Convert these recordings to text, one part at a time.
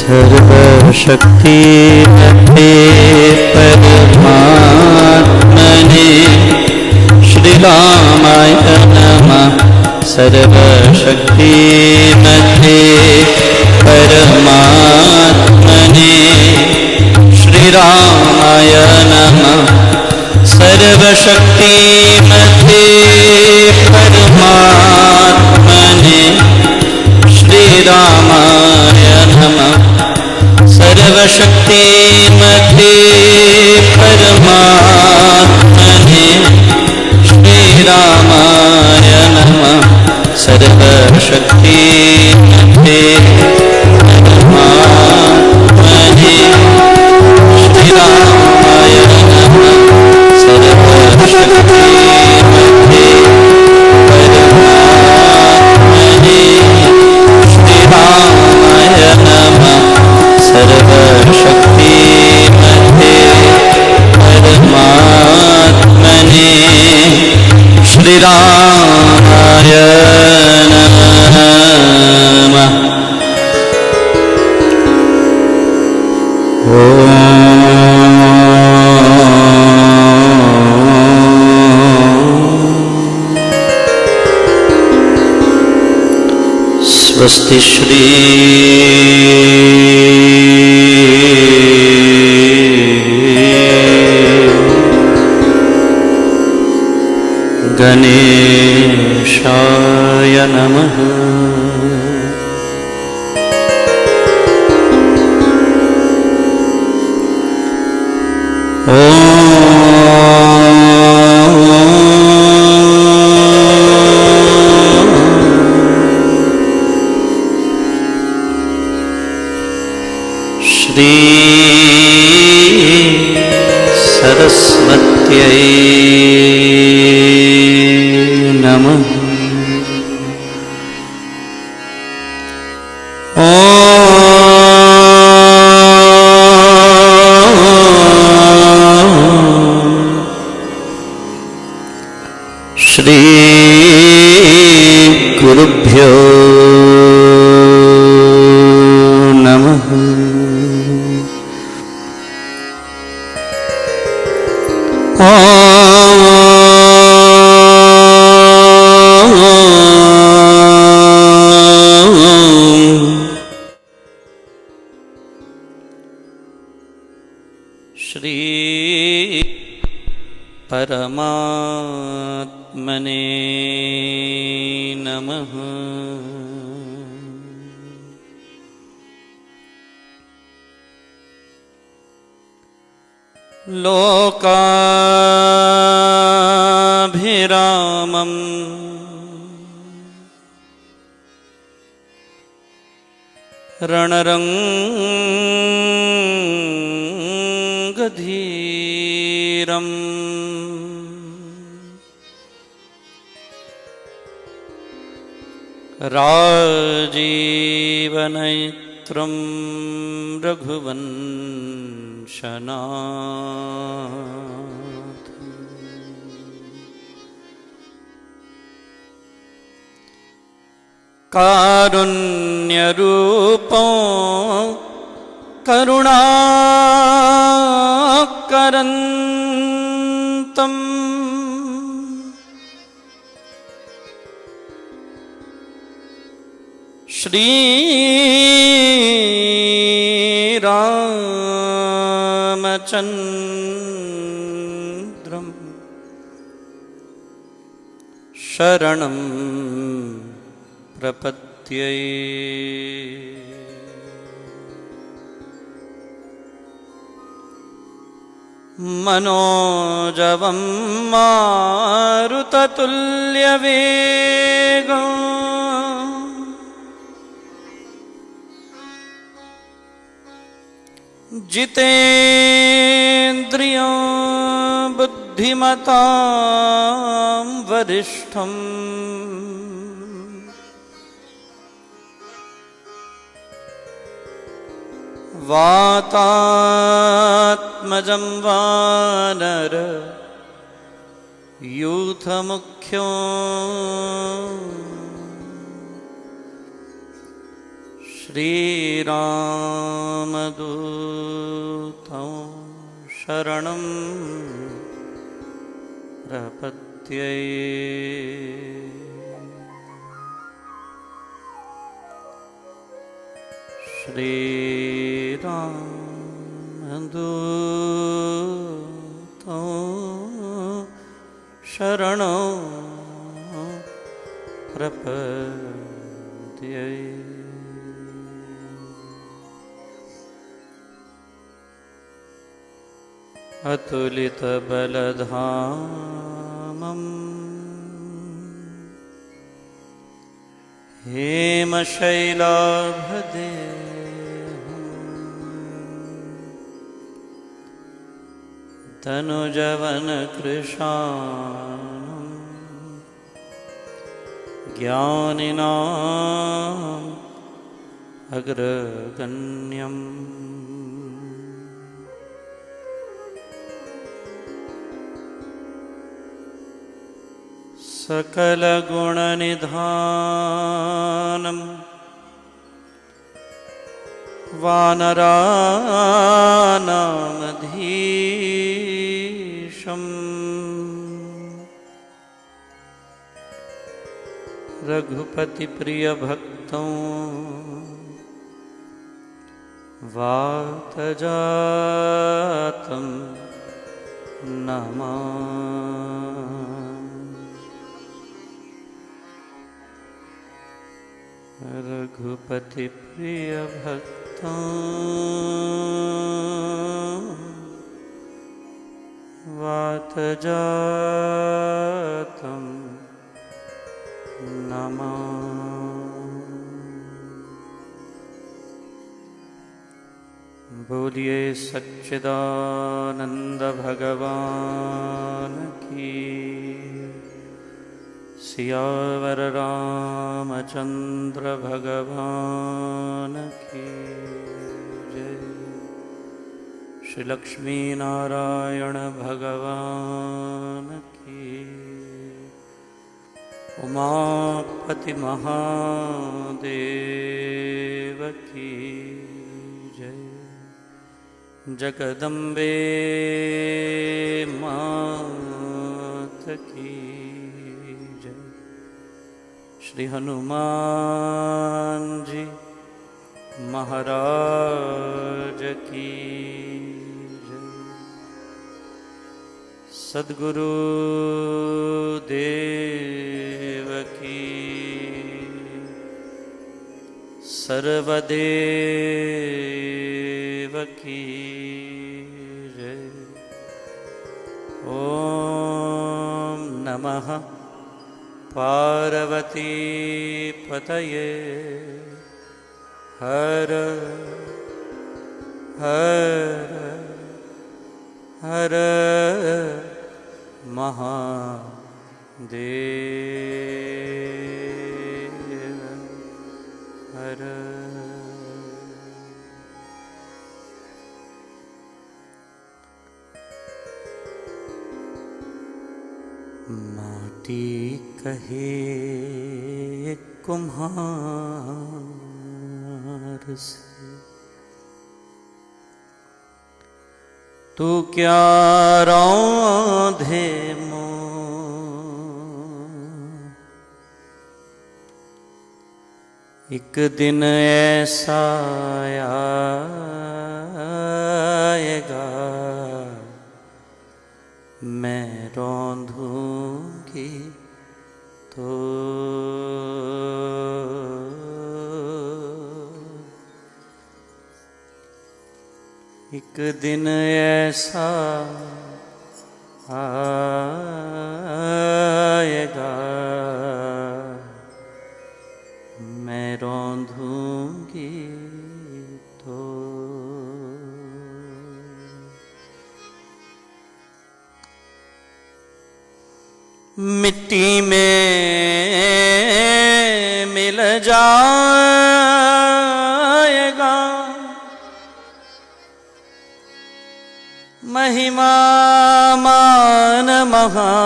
सर्वशक्तिमते परमात्मने श्रीरामाय नमः। सर्वशक्तिमते परमात्मने श्रीरामाय नमः। सर्वशक्तिमते परमात्मने श्रीरामाय नमः। सर्वशक्तिमते परमात्मने श्रीरामाय नमः। सर्वशक्तिमते परमात्मने श्रीरामाय नमः। सर्वशक्तिमते परमात्मने श्रीरामाय नमः। सर्वशक्तिमते परमात्मने श्रीरामाय नमः। स्वस्ति श्री गणेशाय नमः। श्री सरस्वत्यै नमः। श्री गुरुभ्यो नमः। श्री परमात्मने नमः। लोकाभिरामम् रणरङ्गधीरम् राजीवनेत्रं रघुवंशनाथम् कारुण्यरूपं करुणाकरन्तम् श्रीरामचन्द्रं शरणं प्रपद्ये। मनोजवं मारुततुल्यवेगं जितेन्द्रियो बुद्धिमतां वरिष्ठम् वातात्मजं वानर यूथमुख्यो श्रीरामदूतं शरणं प्रपद्ये। श्रीरामदूतं शरणं प्रपद्ये। अतुलितबलधामम् हेमशैलाभदेहम् तनुजवनकृशानं ज्ञानिनाम् अग्रगण्यम्। सकलगुणनिधानं वानराणामधीशम् रघुपतिप्रियभक्तं वातजातं नमामि। रघुपतिप्रियभक्तं वातजातं नमामि। बोलिए सच्चिदानंद भगवान की, सियावर रामचंद्र भगवान की जय। श्री लक्ष्मी नारायण भगवान की, उमापति महादेव की जय। जगदम्बे मात की जय। श्री हनुमान जी महाराज की जय। सद्गुरु देव की, सर्वदेव की जय। ओम नमः पार्वती पतये। हर हर हर महादेव हर। माटी कहे कुम्हार से, तू क्या रौंधे मोह। एक दिन ऐसा आएगा, मैं रौंधूंगी तो। एक दिन ऐसा आएगा, मैं रौंधूंगी तो। मिट्टी में मिल जाएगा, महिमा मान महान।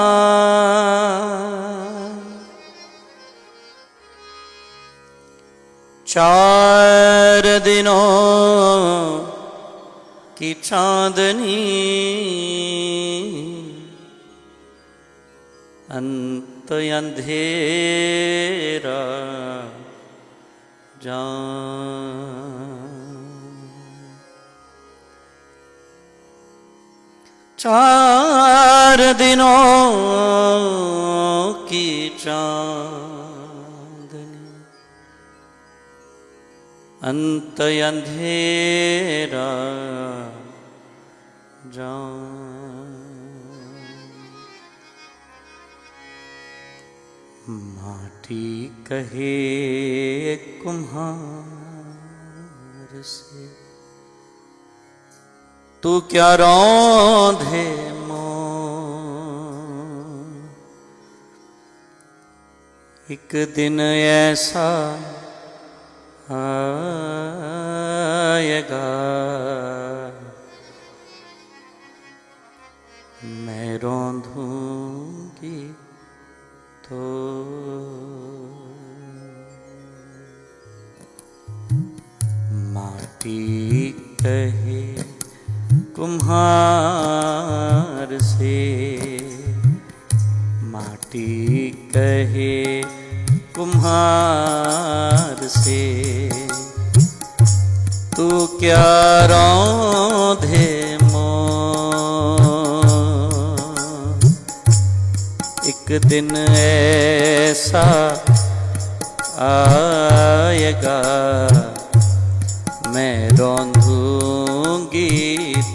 चार दिनों की चांदनी अंत अंधेरा चार दिनों की चांदनी अंत अंधेरा माटी कहे कुम्हार से, तू क्या रौंधे मों, एक दिन ऐसा आएगा मैं रौंधूंगी तो। माटी कहे कुम्हार से, माटी कहे कुम्हार से, तू क्या रौंधे एक दिन ऐसा आएगा मैं रौंधूंगी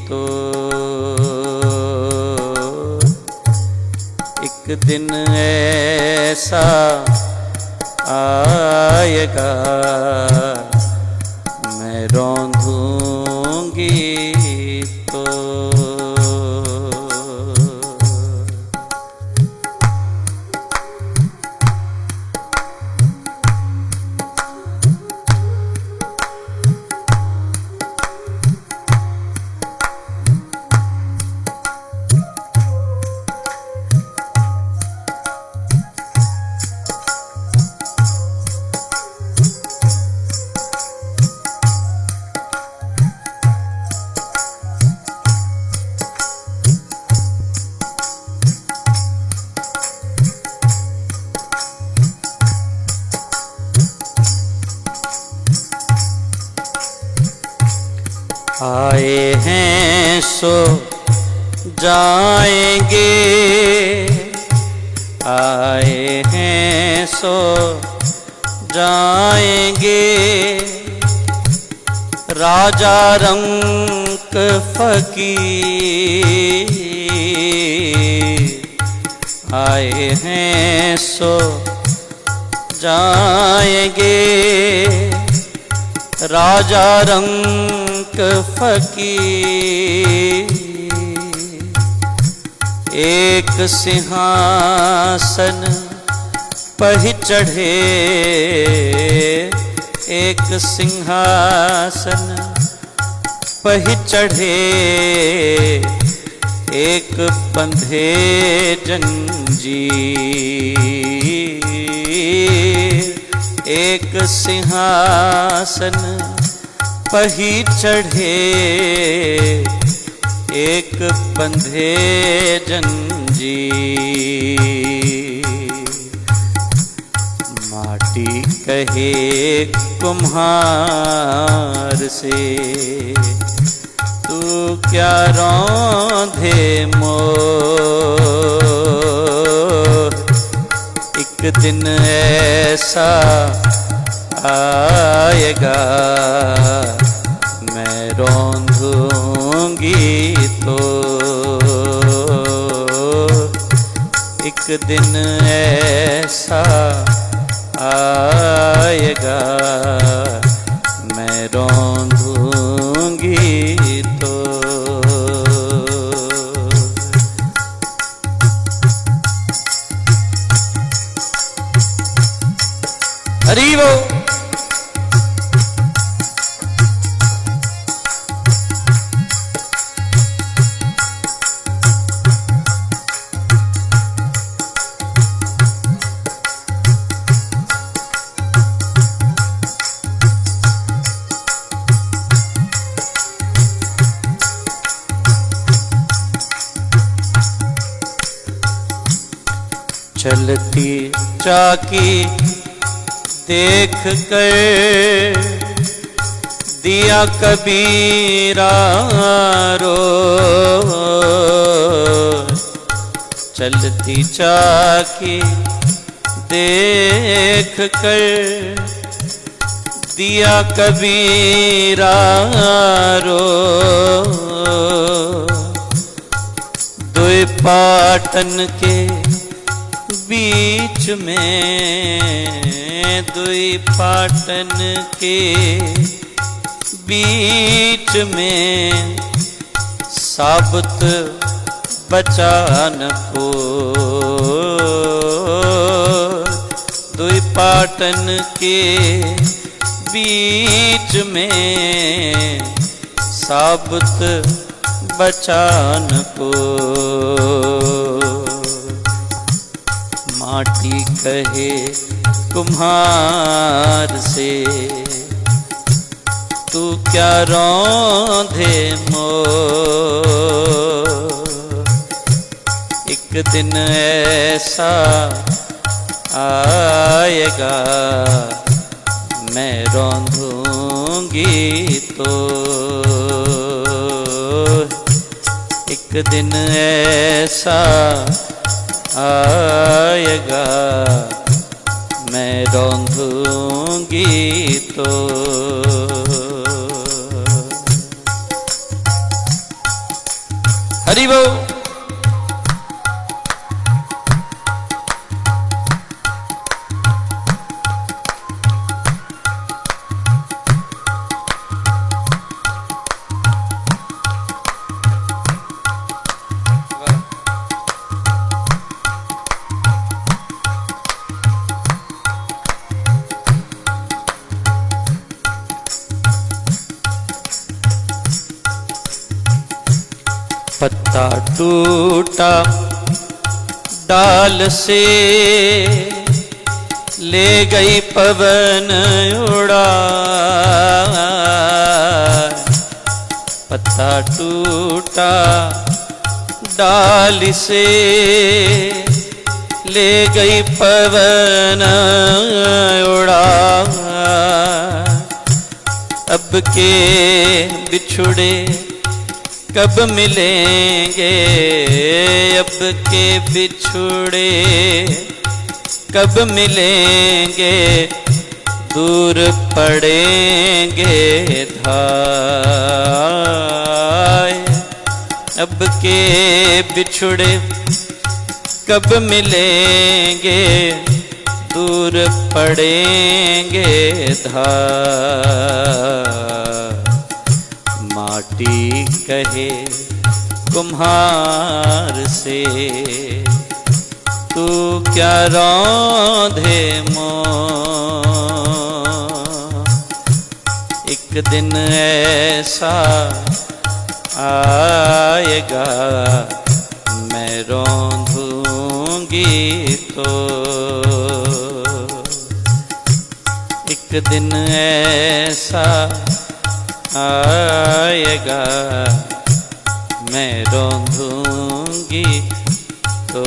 तो। एक दिन ऐसा आएगा मैं रौंधूंगी तो। आए हैं सो जाएंगे, आए हैं सो जाएंगे, राजा रंक फकीर आए हैं सो जाएंगे, राजा रंक फकीर एक सिंहासन पर चढ़े, एक सिंहासन पर चढ़े, एक बंधे जंजीर, एक सिंहासन पर चढ़े, एक बंधे जंजीर। माटी कहे कुम्हार से, तू क्या रौंधे मोर, एक दिन ऐसा आएगा मैं रौंधूंगी तो। एक दिन ऐसा आएगा मैं रौंधूंगी तो। हरि बोल। चलती चाकी देख कर दिया कबीरा रो। चलती चाकी देख कर दिया कबीरा रो। दुई पाटन के बीच में, दुई पाटन के बीच में साबुत बचान को। दुई पाटन के बीच में साबुत बचान को। माटी कहे कुम्हार से तू क्या रौंधे मोर। एक दिन ऐसा आएगा मैं रौंधूंगी तो। एक दिन ऐसा आएगा मैं रौंधूंगी तो। हरि बोल। पत्ता टूटा डाल से ले गई पवन उड़ा। पत्ता टूटा डाल से ले गई पवन उड़ा। अब के बिछुड़े कब मिलेंगे, अब के बिछुड़े कब मिलेंगे। दूर पड़ेंगे धाय। अब के बिछुड़े कब मिलेंगे, दूर पड़ेंगे धाय। माटी कहे कुम्हार से तू क्या रौंधे मोर। एक दिन ऐसा आएगा मैं रौंधूंगी तो। एक दिन ऐसा आएगा मैं रौंधूंगी तो।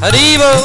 हरि बोल।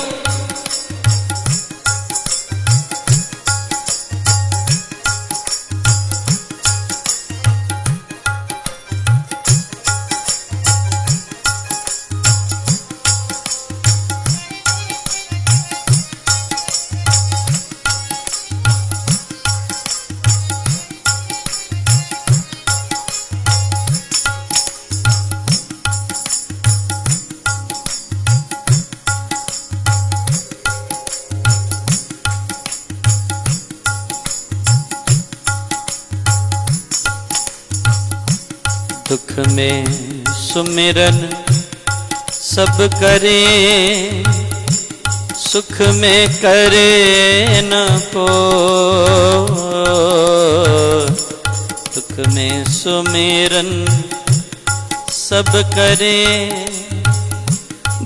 दुख में सुमिरन सब करें, सुख में करे न को। दुख में सुमिरन सब करें,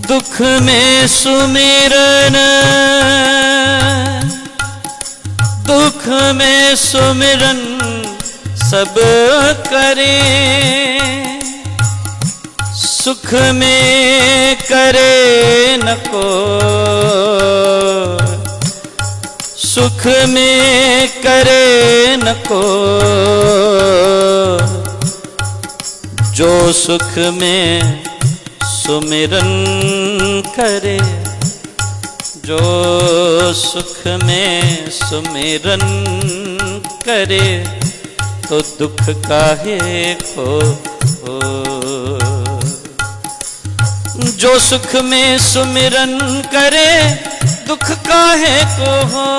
दुख में सुमिरन, दुख में सुमिरन सब करें, सुख में करे न को, सुख में करे न को, जो सुख में सुमिरन करे, जो सुख में सुमिरन करे, तो दुख काहे को हो। जो सुख में सुमिरन करे, दुख काहे को हो।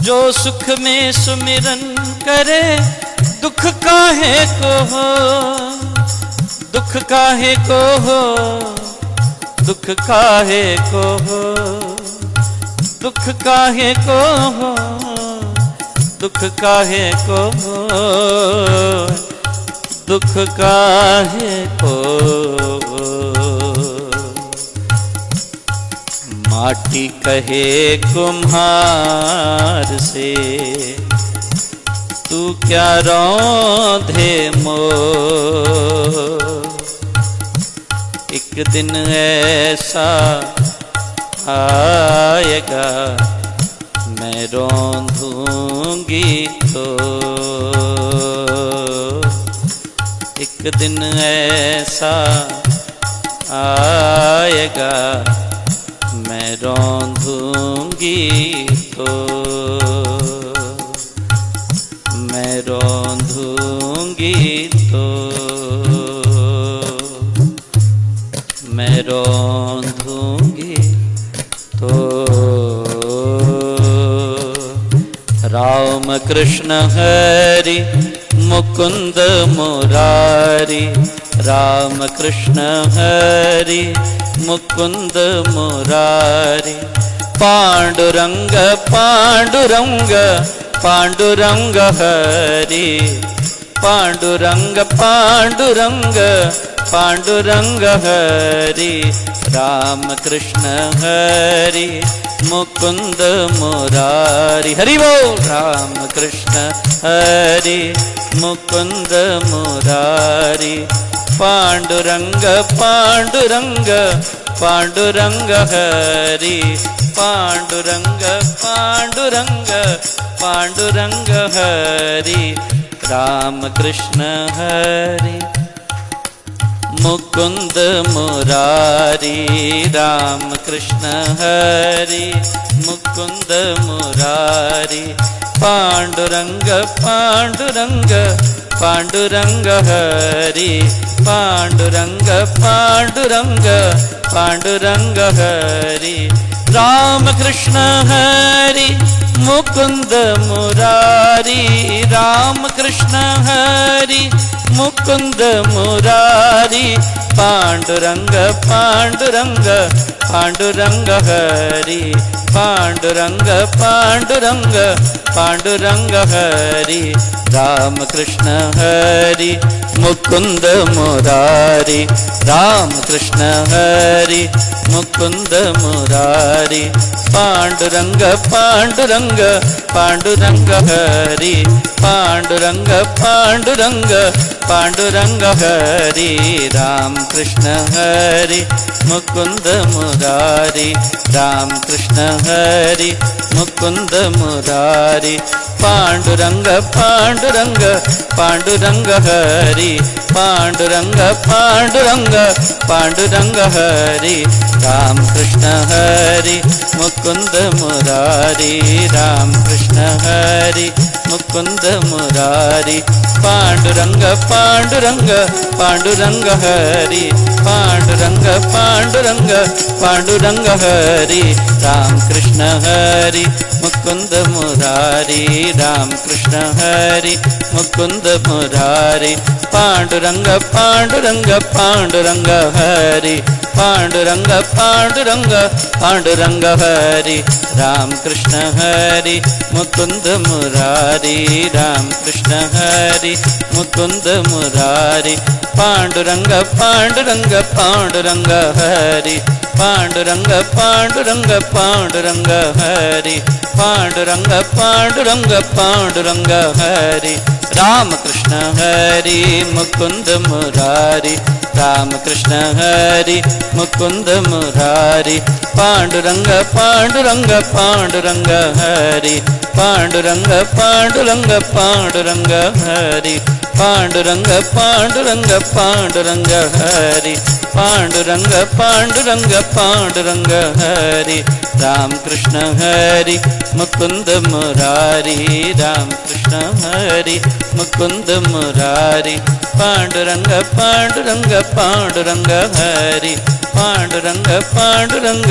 जो सुख में सुमिरन करे, दुख काहे को हो। दुख काहे को हो, दुख काहे को हो, दुख काहे को हो, दुख काहे को हो, दुख काहे को हो। माटी कहे कुम्हार से, तू क्या रौंधे मोर। एक दिन ऐसा आएगा, मैं रौंधूंगी तो। एक दिन ऐसा आएगा, मैं रौंधूंगी तो, मैं रौंधूंगी तो, मैं रौंधूंगी तो। राम कृष्ण हरि मुकुंद मुरारी, राम कृष्ण हरि मुकुंद मुरारी। पांडुरंग पांडुरंग पांडुरंग हरि, पांडुरंग पांडुरंग पांडुरंग हरि। राम कृष्ण हरि मुकुंद मुरारी। हरि बोल। राम कृष्ण हरि मुकुंद मुरारी। पांडुरंग पांडुरंग पांडुरंग हरि, पांडुरंग पांडुरंग पांडुरंग हरि। राम कृष्ण हरि मुकुंद मुरारी, राम कृष्ण हरि मुकुंद मुरारी। पांडुरंग पांडुरंग पांडुरंग हरि, पांडुरंग पांडुरंग पांडुरंग हरि। राम कृष्ण हरि मुकुंद मुरारी, राम कृष्ण हरि मुकुंद मुरारी। पांडुरंग पांडुरंग पांडुरंग हरि, पांडुरंग पांडुरंग पांडुरंग हरि। राम कृष्ण हरि मुकुंद मुरारी, राम कृष्ण हरि मुकुंद मुरारी। पांडुरंग पांडुरंग पांडुरंग हरि, पांडुरंग पांडुरंग पांडुरंग हरि। राम कृष्ण हरि मुकुंद मुरारी, राम कृष्ण हरि मुकुंद मुरारी। पांडुरंग पांडुरंग पांडुरंग हरि, पांडुरंग पांडुरंग पांडुरंग हरि। राम कृष्ण हरि मुकुंद मुरारी, राम कृष्ण हरि मुकुंद मुरारी। पांडुरंग पांडुरंग पांडुरंग हरि, पांडुरंग पांडुरंग पांडुरंग हरि। राम कृष्ण हरि मुकुंद मुरारी, राम कृष्ण हरि मुकुंद मुरारी। पांडुरंग पांडुरंग पांडुरंग हरि, पांडुरंग पांडुरंग पांडुरंग हरि। राम कृष्ण हरि मुकुंद मुरारी, राम कृष्ण हरि मुकुंद मुरारी। पांडुरंग पांडुरंग पांडुरंग हरि पांडुरंग पांडुरंग पांडुरंग हरि पांडुरंग पांडुरंग पांडुरंग हरि राम कृष्ण हरि मुकुंद मुरारी राम कृष्ण हरि मुकुंद मुरारी पांडुरंग पांडुरंग पांडुरंग हरि पांडुरंग पांडुरंग पांडुरंग हरि पांडुरंग पांडुरंग पांडुरंग हरि पांडुरंग पांडुरंग पांडुरंग हरि राम कृष्ण हरि मुकुंद मुरारी राम कृष्ण हरि मुकुंद मुरारी पांडुरंग पांडुरंग पांडुरंग हरि पांडुरंग पांडुरंग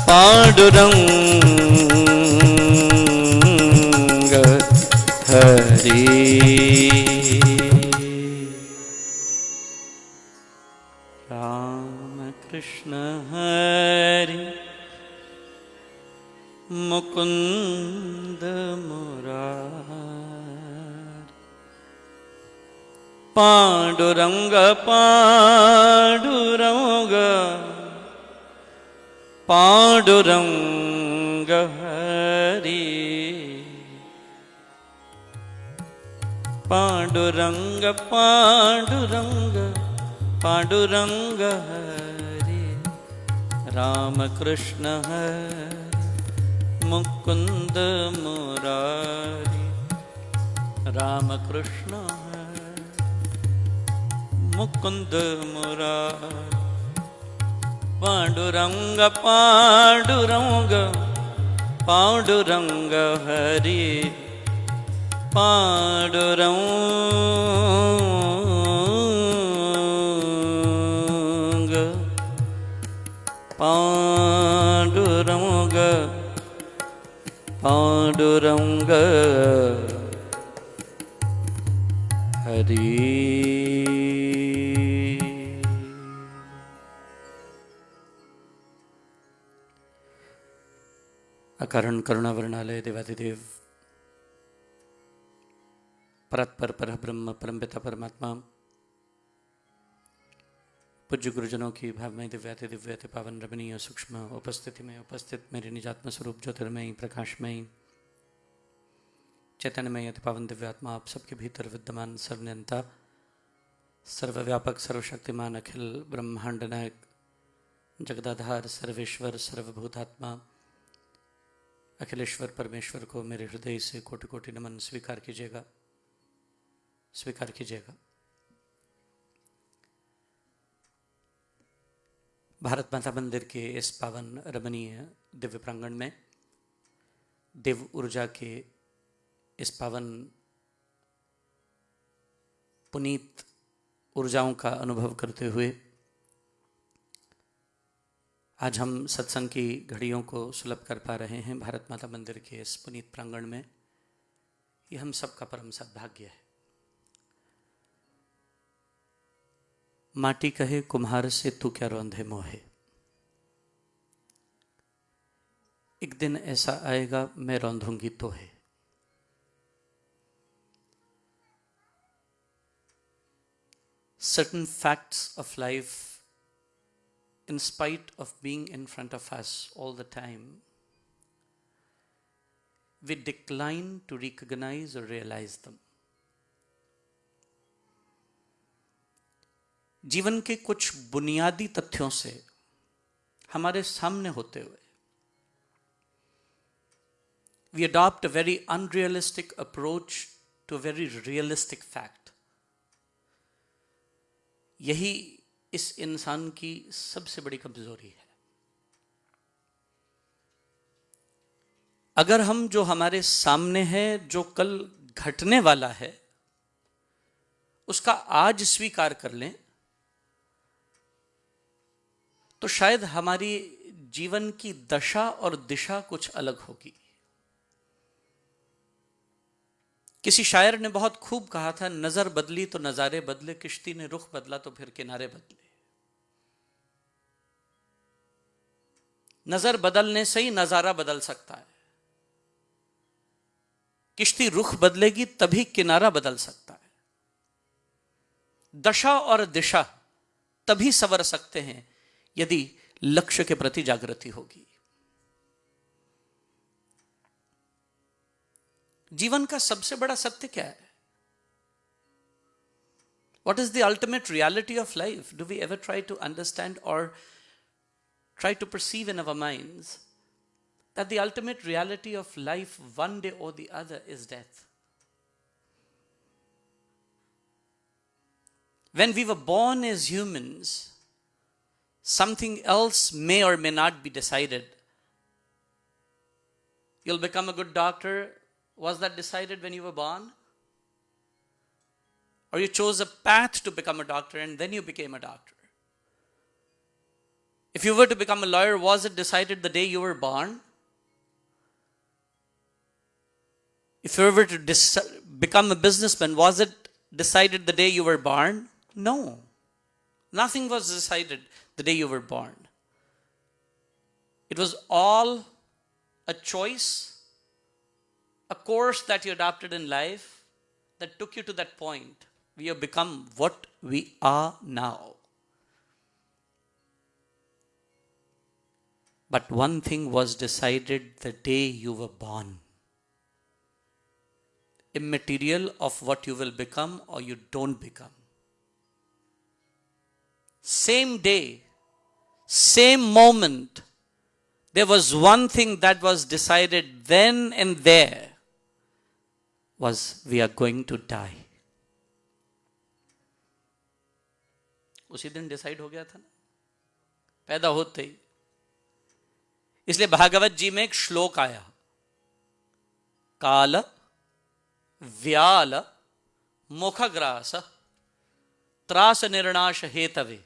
पांडुरंग हरि राम कृष्ण हरि मुकुंद मुरारी पांडुरंग पांडुरंग पांडुरंग हरि पांडुरंग पांडुरंग पांडुरंग हरि राम कृष्ण हरि मुकुंद मुरारी राम कृष्ण हरि मुकुंद मुरारी पांडुरंग पांडुरंग पांडुरंग हरि पांडुरंग पांडुरंग पांडुरंग हरि अकारण करुणावर्णालय देवादिदेव परात्पर परब्रह्म परमपिता परमात्मा पूज्य गुरुजनों की भावमय दिव्याति दिव्याति पावन रमणीय सूक्ष्म उपस्थिति में उपस्थित मेरे निजात्म स्वरूप ज्योतिर्मयी प्रकाशमयी चैतन्यमय अति पावन दिव्यात्मा आप सबके भीतर विद्यमान सर्वनियंता सर्वव्यापक सर्वशक्तिमान अखिल ब्रह्मांड नायक जगदाधार सर्वेश्वर सर्वभूतात्मा अखिलेश्वर परमेश्वर को मेरे हृदय से कोटि कोटि नमन स्वीकार कीजिएगा स्वीकार कीजिएगा। भारत माता मंदिर के इस पावन रमणीय दिव्य प्रांगण में देव ऊर्जा के इस पावन पुनीत ऊर्जाओं का अनुभव करते हुए आज हम सत्संग की घड़ियों को सुलभ कर पा रहे हैं भारत माता मंदिर के इस पुनीत प्रांगण में। ये हम सबका परम सद्भाग्य है। माटी कहे कुम्हार से तू क्या रौंधे मोहे, एक दिन ऐसा आएगा मैं रौंधूंगी तो है। Certain facts of life, in spite of being in front of us all the time, we decline to recognize or realize them. जीवन के कुछ बुनियादी तथ्यों से हमारे सामने होते हुए we adopt a very unrealistic approach to a very realistic fact. यही इस इंसान की सबसे बड़ी कमजोरी है। अगर हम जो हमारे सामने है, जो कल घटने वाला है, उसका आज स्वीकार कर लें तो शायद हमारी जीवन की दशा और दिशा कुछ अलग होगी। किसी शायर ने बहुत खूब कहा था, नजर बदली तो नजारे बदले, किश्ती ने रुख बदला तो फिर किनारे बदले। नजर बदलने से ही नजारा बदल सकता है, किश्ती रुख बदलेगी तभी किनारा बदल सकता है। दशा और दिशा तभी संवर सकते हैं यदि लक्ष्य के प्रति जागृति होगी। जीवन का सबसे बड़ा सत्य क्या है? What is the ultimate reality of life? Do we ever try to understand or try to perceive in our minds that the ultimate reality of life, one day or the other, is death? When we were born as humans, something else may or may not be decided. You'll become a good doctor. Was that decided when you were born? Or you chose a path to become a doctor and then you became a doctor? If you were to become a lawyer, was it decided the day you were born? If you were to become a businessman, was it decided the day you were born? No. Nothing was decided the day you were born. It was all a choice, a course that you adopted in life that took you to that point. We have become what we are now. But one thing was decided the day you were born. Immaterial of what you will become or you don't become. Same day, same moment, there was one thing that was decided then and there, was we are going to die. उसी दिन decide हो गया था ना, पैदा होते ही। इसलिए भागवत जी में एक श्लोक आया, काल व्याल मुखग्रास त्रास निर्णाश हेतवे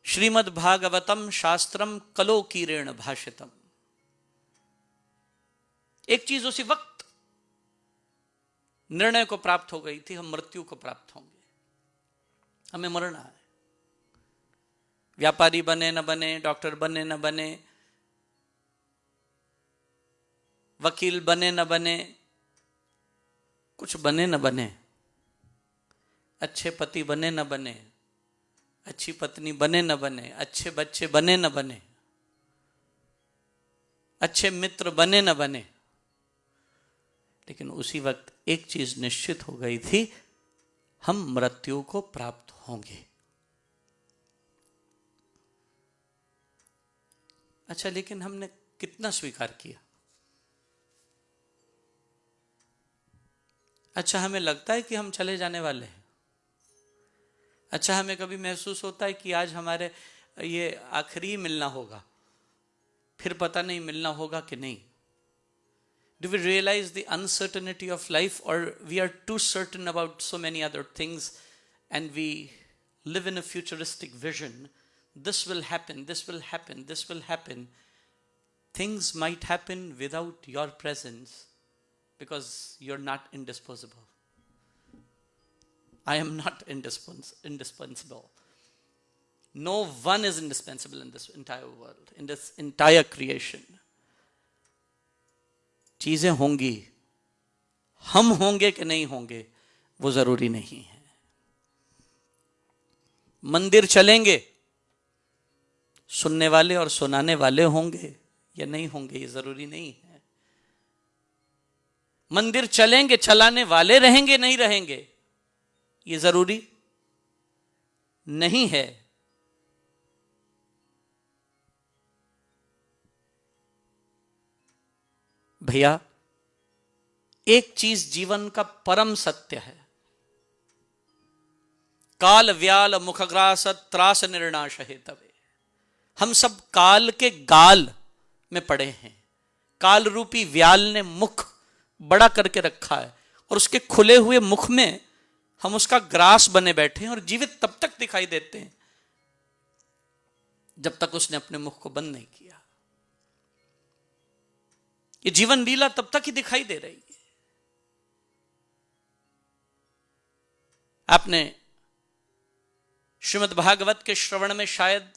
श्रीमद् भागवतम शास्त्रम कलो कीरेण भाषितम। एक चीज उसी वक्त निर्णय को प्राप्त हो गई थी, हम मृत्यु को प्राप्त होंगे, हमें मरना है। व्यापारी बने न बने, डॉक्टर बने न बने, वकील बने न बने, कुछ बने न बने, अच्छे पति बने न बने, अच्छी पत्नी बने न बने, अच्छे बच्चे बने न बने, अच्छे मित्र बने न बने, लेकिन उसी वक्त एक चीज निश्चित हो गई थी, हम मृत्यु को प्राप्त होंगे। अच्छा, लेकिन हमने कितना स्वीकार किया? अच्छा, हमें लगता है कि हम चले जाने वाले हैं। अच्छा, हमें कभी महसूस होता है कि आज हमारे ये आखिरी मिलना होगा, फिर पता नहीं मिलना होगा कि नहीं। Do we realize the uncertainty of life, or we are too certain about so many other things and we live in a futuristic vision? This will happen, this will happen, this will happen. Things might happen without your presence because you're not indisposable. I am not indispensable. No one is indispensable in this entire world, in this entire creation. चीजें होंगी, हम होंगे कि नहीं होंगे वो जरूरी नहीं है। मंदिर चलेंगे, सुनने वाले और सुनाने वाले होंगे या नहीं होंगे ये जरूरी नहीं है। मंदिर चलेंगे, चलाने वाले रहेंगे नहीं रहेंगे ये जरूरी नहीं है। भैया, एक चीज जीवन का परम सत्य है, काल व्याल मुखग्रास त्रास निर्णाश हेतवे। हम सब काल के गाल में पड़े हैं। काल रूपी व्याल ने मुख बड़ा करके रखा है और उसके खुले हुए मुख में हम उसका ग्रास बने बैठे हैं और जीवित तब तक दिखाई देते हैं जब तक उसने अपने मुख को बंद नहीं किया। ये जीवन लीला तब तक ही दिखाई दे रही है। आपने श्रीमद् भागवत के श्रवण में शायद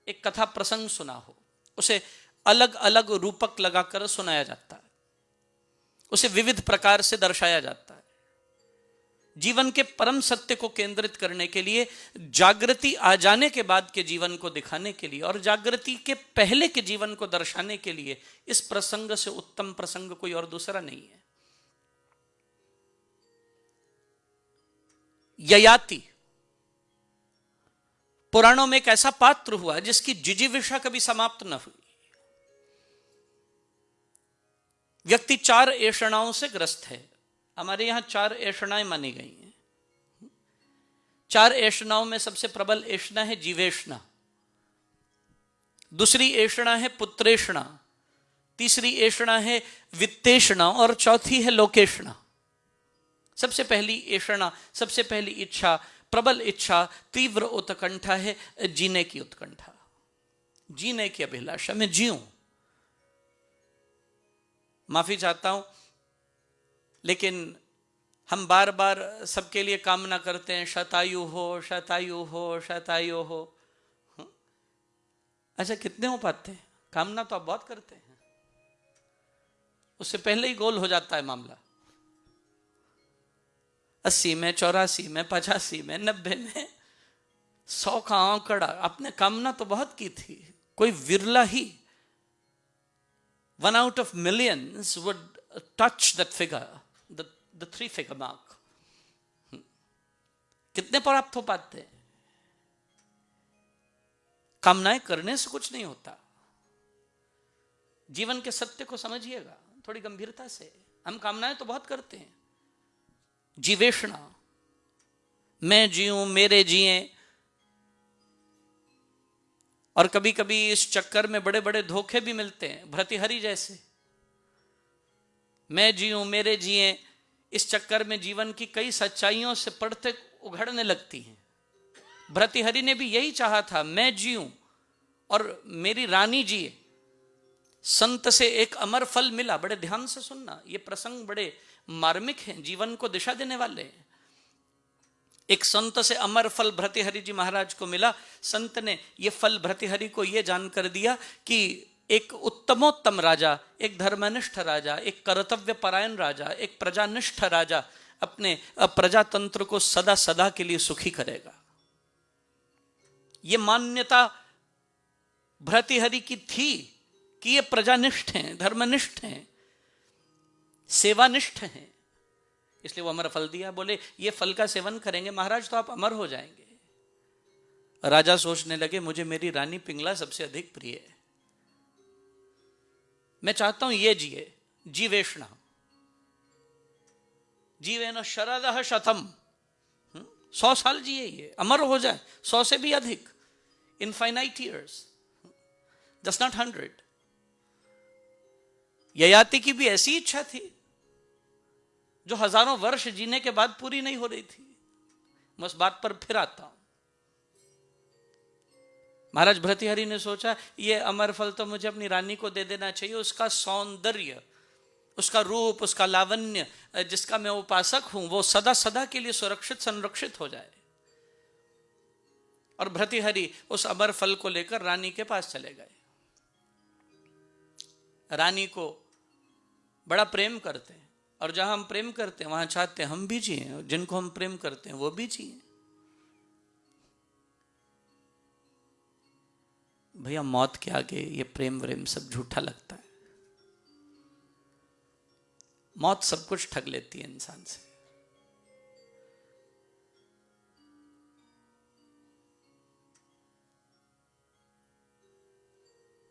एक कथा प्रसंग सुना हो, उसे अलग अलग रूपक लगाकर सुनाया जाता है, उसे विविध प्रकार से दर्शाया जाता है। जीवन के परम सत्य को केंद्रित करने के लिए, जागृति आ जाने के बाद के जीवन को दिखाने के लिए और जागृति के पहले के जीवन को दर्शाने के लिए इस प्रसंग से उत्तम प्रसंग कोई और दूसरा नहीं है। ययाति पुराणों में एक ऐसा पात्र हुआ जिसकी जिजीविषा कभी समाप्त न हुई। व्यक्ति 4 ऐषणाओं से ग्रस्त है। हमारे यहां 4 ऐषणाएं मानी गई हैं। 4 ऐषणाओं में सबसे प्रबल ऐषणा है जीवेषणा, दूसरी ऐषणा है पुत्रेषणा, तीसरी ऐषणा है वित्तेषणा और चौथी है लोकेषणा। सबसे पहली ऐषणा, सबसे पहली इच्छा, प्रबल इच्छा, तीव्र उत्कंठा है जीने की उत्कंठा, जीने की अभिलाषा। मैं जीऊं। माफी चाहता हूं, लेकिन हम बार बार सबके लिए कामना करते हैं, शतायु हो, शतायु हो, शतायु हो। अच्छा, कितने हो पाते हैं? कामना तो आप बहुत करते हैं, उससे पहले ही गोल हो जाता है मामला। 80 में, 84 में, 85 में, 90 में, 100 का आंकड़ा। आपने कामना तो बहुत की थी, कोई विरला ही 1 out of millions would touch that figure, the 3 figure mark. कितने प्राप्त हो पाते हैं? कामनाएं करने से कुछ नहीं होता। जीवन के सत्य को समझिएगा थोड़ी गंभीरता से। हम कामनाएं तो बहुत करते हैं। जीवेषणा, मैं जीऊं, मेरे जिए, और कभी कभी इस चक्कर में बड़े बड़े धोखे भी मिलते हैं, भर्तृहरि जैसे। मैं जीऊं, मेरे जिए, इस चक्कर में जीवन की कई सच्चाइयों से पड़ते उघड़ने लगती हैं। भर्तृहरि ने भी यही चाहा था, मैं जीऊं और मेरी रानी जिए। संत से एक अमर फल मिला। बड़े ध्यान से सुनना, ये प्रसंग बड़े मार्मिक हैं, जीवन को दिशा देने वाले हैं। एक संत से अमर फल भर्तृहरि जी महाराज को मिला। संत ने ये फल भर्तृहरि को ये जानकर दिया कि एक उत्तमोत्तम राजा, एक धर्मनिष्ठ राजा, एक कर्तव्य परायण राजा, एक प्रजानिष्ठ राजा अपने प्रजातंत्र को सदा सदा के लिए सुखी करेगा। ये मान्यता भर्तृहरि की थी कि ये प्रजानिष्ठ हैं, धर्मनिष्ठ हैं, सेवानिष्ठ हैं, इसलिए वो अमर फल दिया। बोले ये फल का सेवन करेंगे महाराज तो आप अमर हो जाएंगे। राजा सोचने लगे, मुझे मेरी रानी पिंगला सबसे अधिक प्रिय है, मैं चाहता हूं ये जिए। जीवेषणा, जीवेन शरदः शतम, 100 साल जिए, ये अमर हो जाए, 100 से भी अधिक, infinite years, just not 100। Yayati की भी ऐसी इच्छा थी जो हजारों वर्ष जीने के बाद पूरी नहीं हो रही थी। मैं उस बात पर फिर आता हूं। महाराज भर्तृहरि ने सोचा ये अमर फल तो मुझे अपनी रानी को दे देना चाहिए। उसका सौंदर्य, उसका रूप, उसका लावण्य, जिसका मैं उपासक हूं, वो सदा सदा के लिए सुरक्षित संरक्षित हो जाए। और भर्तृहरि उस अमर फल को लेकर रानी के पास चले गए। रानी को बड़ा प्रेम करते हैं, और जहां हम प्रेम करते हैं वहां चाहते हैं हम भी जिए, जिनको हम प्रेम करते हैं वो भी जिए। भैया मौत के आगे ये प्रेम व्रेम सब झूठा लगता है। मौत सब कुछ ठग लेती है इंसान से।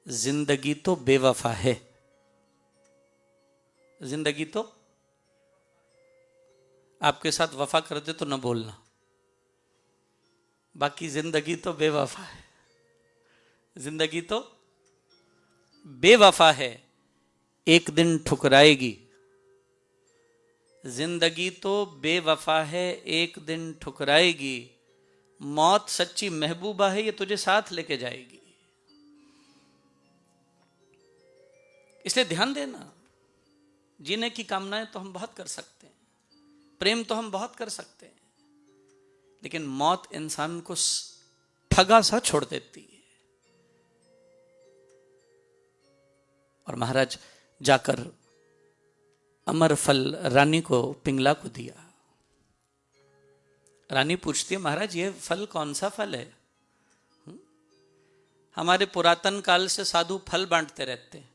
जिंदगी तो बेवफा है, जिंदगी तो आपके साथ वफा कर दे तो न बोलना, बाकी जिंदगी तो बेवफा है। जिंदगी तो बेवफा है, एक दिन ठुकराएगी। जिंदगी तो बेवफा है, एक दिन ठुकराएगी। मौत सच्ची महबूबा है, ये तुझे साथ लेके जाएगी। इसलिए ध्यान देना, जीने की कामनाएं तो हम बहुत कर सकते हैं, प्रेम तो हम बहुत कर सकते हैं, लेकिन मौत इंसान को ठगा सा छोड़ देती है। और महाराज जाकर अमर फल रानी को, पिंगला को दिया। रानी पूछती है, महाराज ये फल कौन सा फल है? हमारे पुरातन काल से साधु फल बांटते रहते हैं,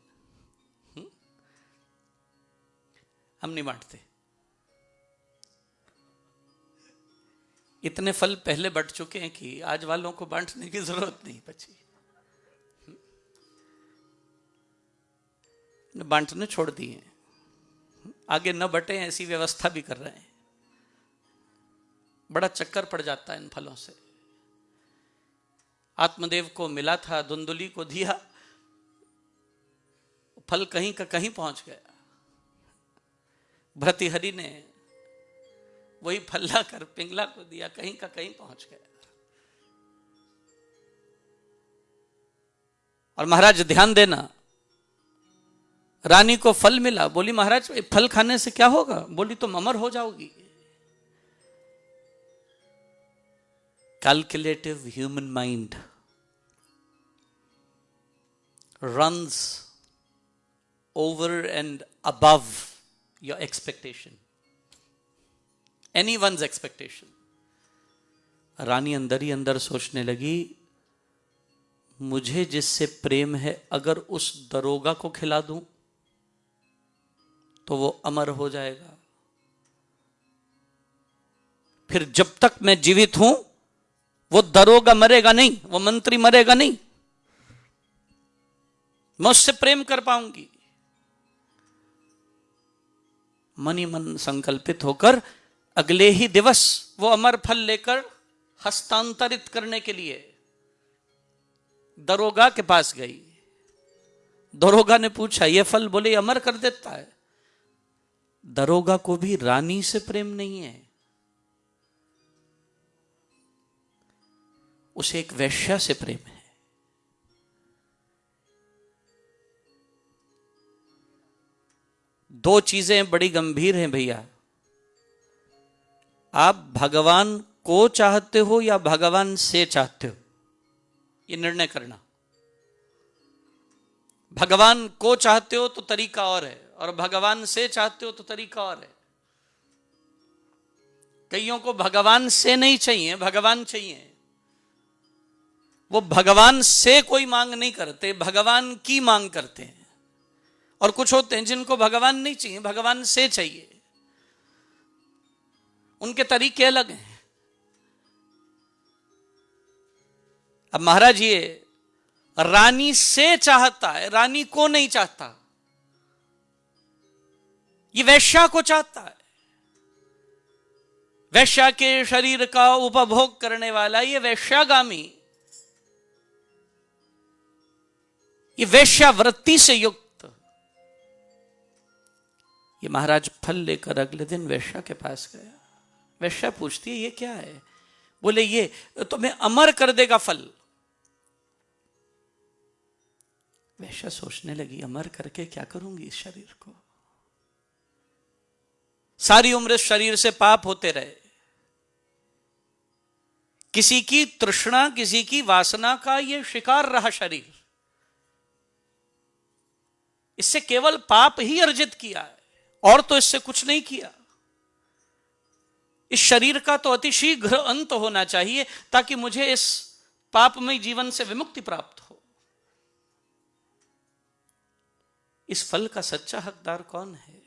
हम नहीं बांटते। इतने फल पहले बंट चुके हैं कि आज वालों को बांटने की जरूरत नहीं बची। बांटने छोड़ दिए, आगे न बटे ऐसी व्यवस्था भी कर रहे हैं। बड़ा चक्कर पड़ जाता है इन फलों से। आत्मदेव को मिला था, धुंधुली को दिया, फल कहीं का कहीं पहुंच गया। भर्तृहरि ने वही फल लाकर पिंगला को दिया, कहीं का कहीं पहुंच गया। और महाराज ध्यान देना, रानी को फल मिला, बोली महाराज फल खाने से क्या होगा? बोली तुम अमर हो जाओगी। Calculative human mind runs over and above your expectation, anyone's expectation. रानी अंदर ही अंदर सोचने लगी, मुझे जिससे प्रेम है अगर उस दरोगा को खिला दूं तो वो अमर हो जाएगा। फिर जब तक मैं जीवित हूं वो दरोगा मरेगा नहीं, वो मंत्री मरेगा नहीं, मैं उससे प्रेम कर पाऊंगी। मन ही मन संकल्पित होकर अगले ही दिवस वो अमर फल लेकर हस्तांतरित करने के लिए दरोगा के पास गई। दरोगा ने पूछा ये फल? बोले अमर कर देता है। दरोगा को भी रानी से प्रेम नहीं है, उसे एक वेश्या से प्रेम है। दो चीजें बड़ी गंभीर हैं भैया। आप भगवान को चाहते हो या भगवान से चाहते हो, ये निर्णय करना। भगवान को चाहते हो तो तरीका और है, और भगवान से चाहते हो तो तरीका और है। कईयों को भगवान से नहीं चाहिए, भगवान चाहिए। वो भगवान से कोई मांग नहीं करते, भगवान की मांग करते हैं। और कुछ होते हैं जिनको भगवान नहीं चाहिए, भगवान से चाहिए। उनके तरीके अलग हैं। अब महाराज ये रानी से चाहता है, रानी को नहीं चाहता। ये वैश्या को चाहता है। वैश्या के शरीर का उपभोग करने वाला ये वैश्यागामी, ये वैश्यावृत्ति से युक्त। ये महाराज फल लेकर अगले दिन वैश्या के पास गया। वैश्या पूछती है ये क्या है? बोले ये तुम्हें अमर कर देगा फल। वैश्या सोचने लगी, अमर करके क्या करूंगी इस शरीर को? सारी उम्र इस शरीर से पाप होते रहे। किसी की तृष्णा, किसी की वासना का ये शिकार रहा शरीर। इससे केवल पाप ही अर्जित किया है, और तो इससे कुछ नहीं किया। इस शरीर का तो अतिशीघ्र अंत होना चाहिए ताकि मुझे इस पापमय जीवन से विमुक्ति प्राप्त हो। इस फल का सच्चा हकदार कौन है?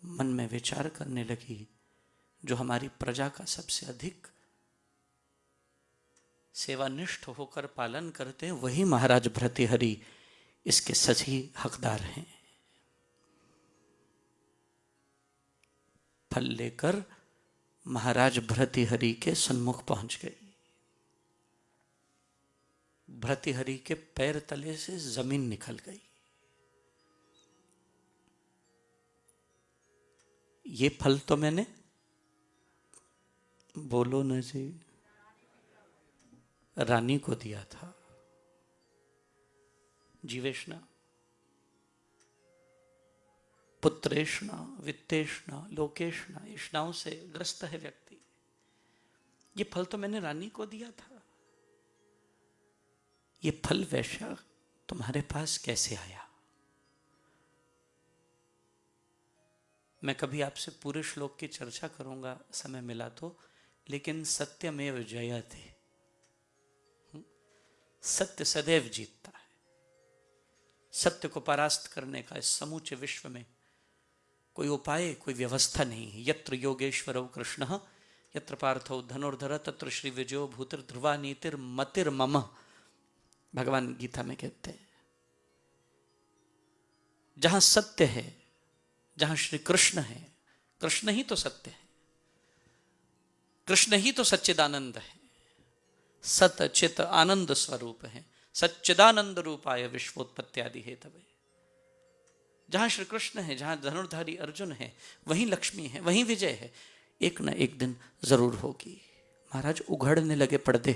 मन में विचार करने लगी, जो हमारी प्रजा का सबसे अधिक सेवानिष्ठ होकर पालन करते हैं वही महाराज भर्तृहरि इसके सही हकदार हैं। फल लेकर महाराज भर्तृहरि के सन्मुख पहुंच गई। भर्तृहरि के पैर तले से जमीन निकल गई। ये फल तो मैंने, बोलो न जी, रानी को दिया था। जीवेशना, पुत्रेशना, वित्तेशना, लोकेशना, इष्णाओं से ग्रस्त है व्यक्ति। ये फल तो मैंने रानी को दिया था। ये फल वैश्या तुम्हारे पास कैसे आया? मैं कभी आपसे पूरे श्लोक की चर्चा करूंगा समय मिला तो, लेकिन सत्यमेव जयते, सत्य सदैव जीतता है। सत्य को परास्त करने का इस समूचे विश्व में कोई उपाय, कोई व्यवस्था नहीं है। यत्र योगेश्वरो कृष्ण यत्र पार्थो धनुर्धर तत्र श्री विजयो भूतिर ध्रुवा नीतिर मतिर मम, भगवान गीता में कहते हैं। जहां सत्य है, जहां श्री कृष्ण है, कृष्ण ही तो सत्य है, कृष्ण ही तो सच्चिदानंद है, सत चित आनंद स्वरूप है। सच्चिदानंद रूपाय विश्वोत्पत्त्यादि हेतवे। जहां श्री कृष्ण है, जहां धनुर्धारी अर्जुन है, वहीं लक्ष्मी है, वहीं विजय है। एक न एक दिन जरूर होगी। महाराज उघड़ने लगे पर्दे।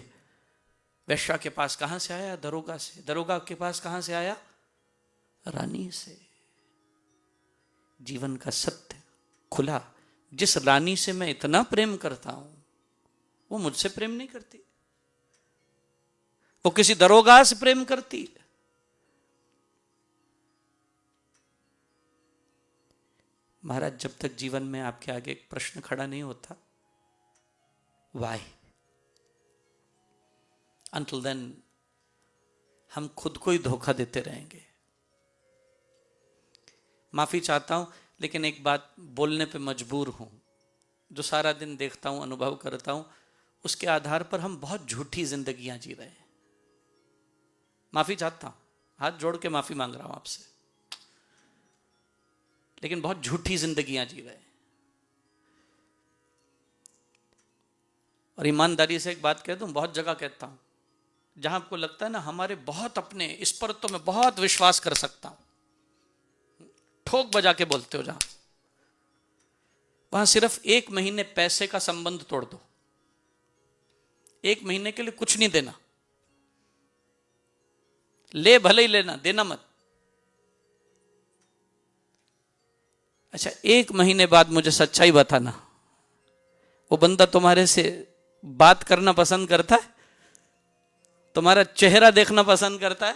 वैश्या के पास कहां से आया? दरोगा से। दरोगा के पास कहां से आया? रानी से। जीवन का सत्य खुला। जिस रानी से मैं इतना प्रेम करता हूं, वो मुझसे प्रेम नहीं करती, वो किसी दरोगा से प्रेम करती। महाराज, जब तक जीवन में आपके आगे एक प्रश्न खड़ा नहीं होता, वाई, अंटिल देन हम खुद को ही धोखा देते रहेंगे। माफी चाहता हूं, लेकिन एक बात बोलने पे मजबूर हूं। जो सारा दिन देखता हूं, अनुभव करता हूं, उसके आधार पर हम बहुत झूठी जिंदगियां जी रहे हैं। माफी चाहता हूं, हाथ जोड़ के माफी मांग रहा हूं आपसे, लेकिन बहुत झूठी जिंदगियां जी रहे हैं। और ईमानदारी से एक बात कह दूं, बहुत जगह कहता हूं, जहां आपको लगता है ना हमारे बहुत अपने, इस पर तो मैं बहुत विश्वास कर सकता हूं, ठोक बजा के बोलते हो, जहां वहां सिर्फ 1 महीने पैसे का संबंध तोड़ दो। 1 महीने के लिए कुछ नहीं देना, ले भले ही लेना, देना मत। अच्छा, 1 महीने बाद मुझे सच्चाई बताना, वो बंदा तुम्हारे से बात करना पसंद करता है? तुम्हारा चेहरा देखना पसंद करता है?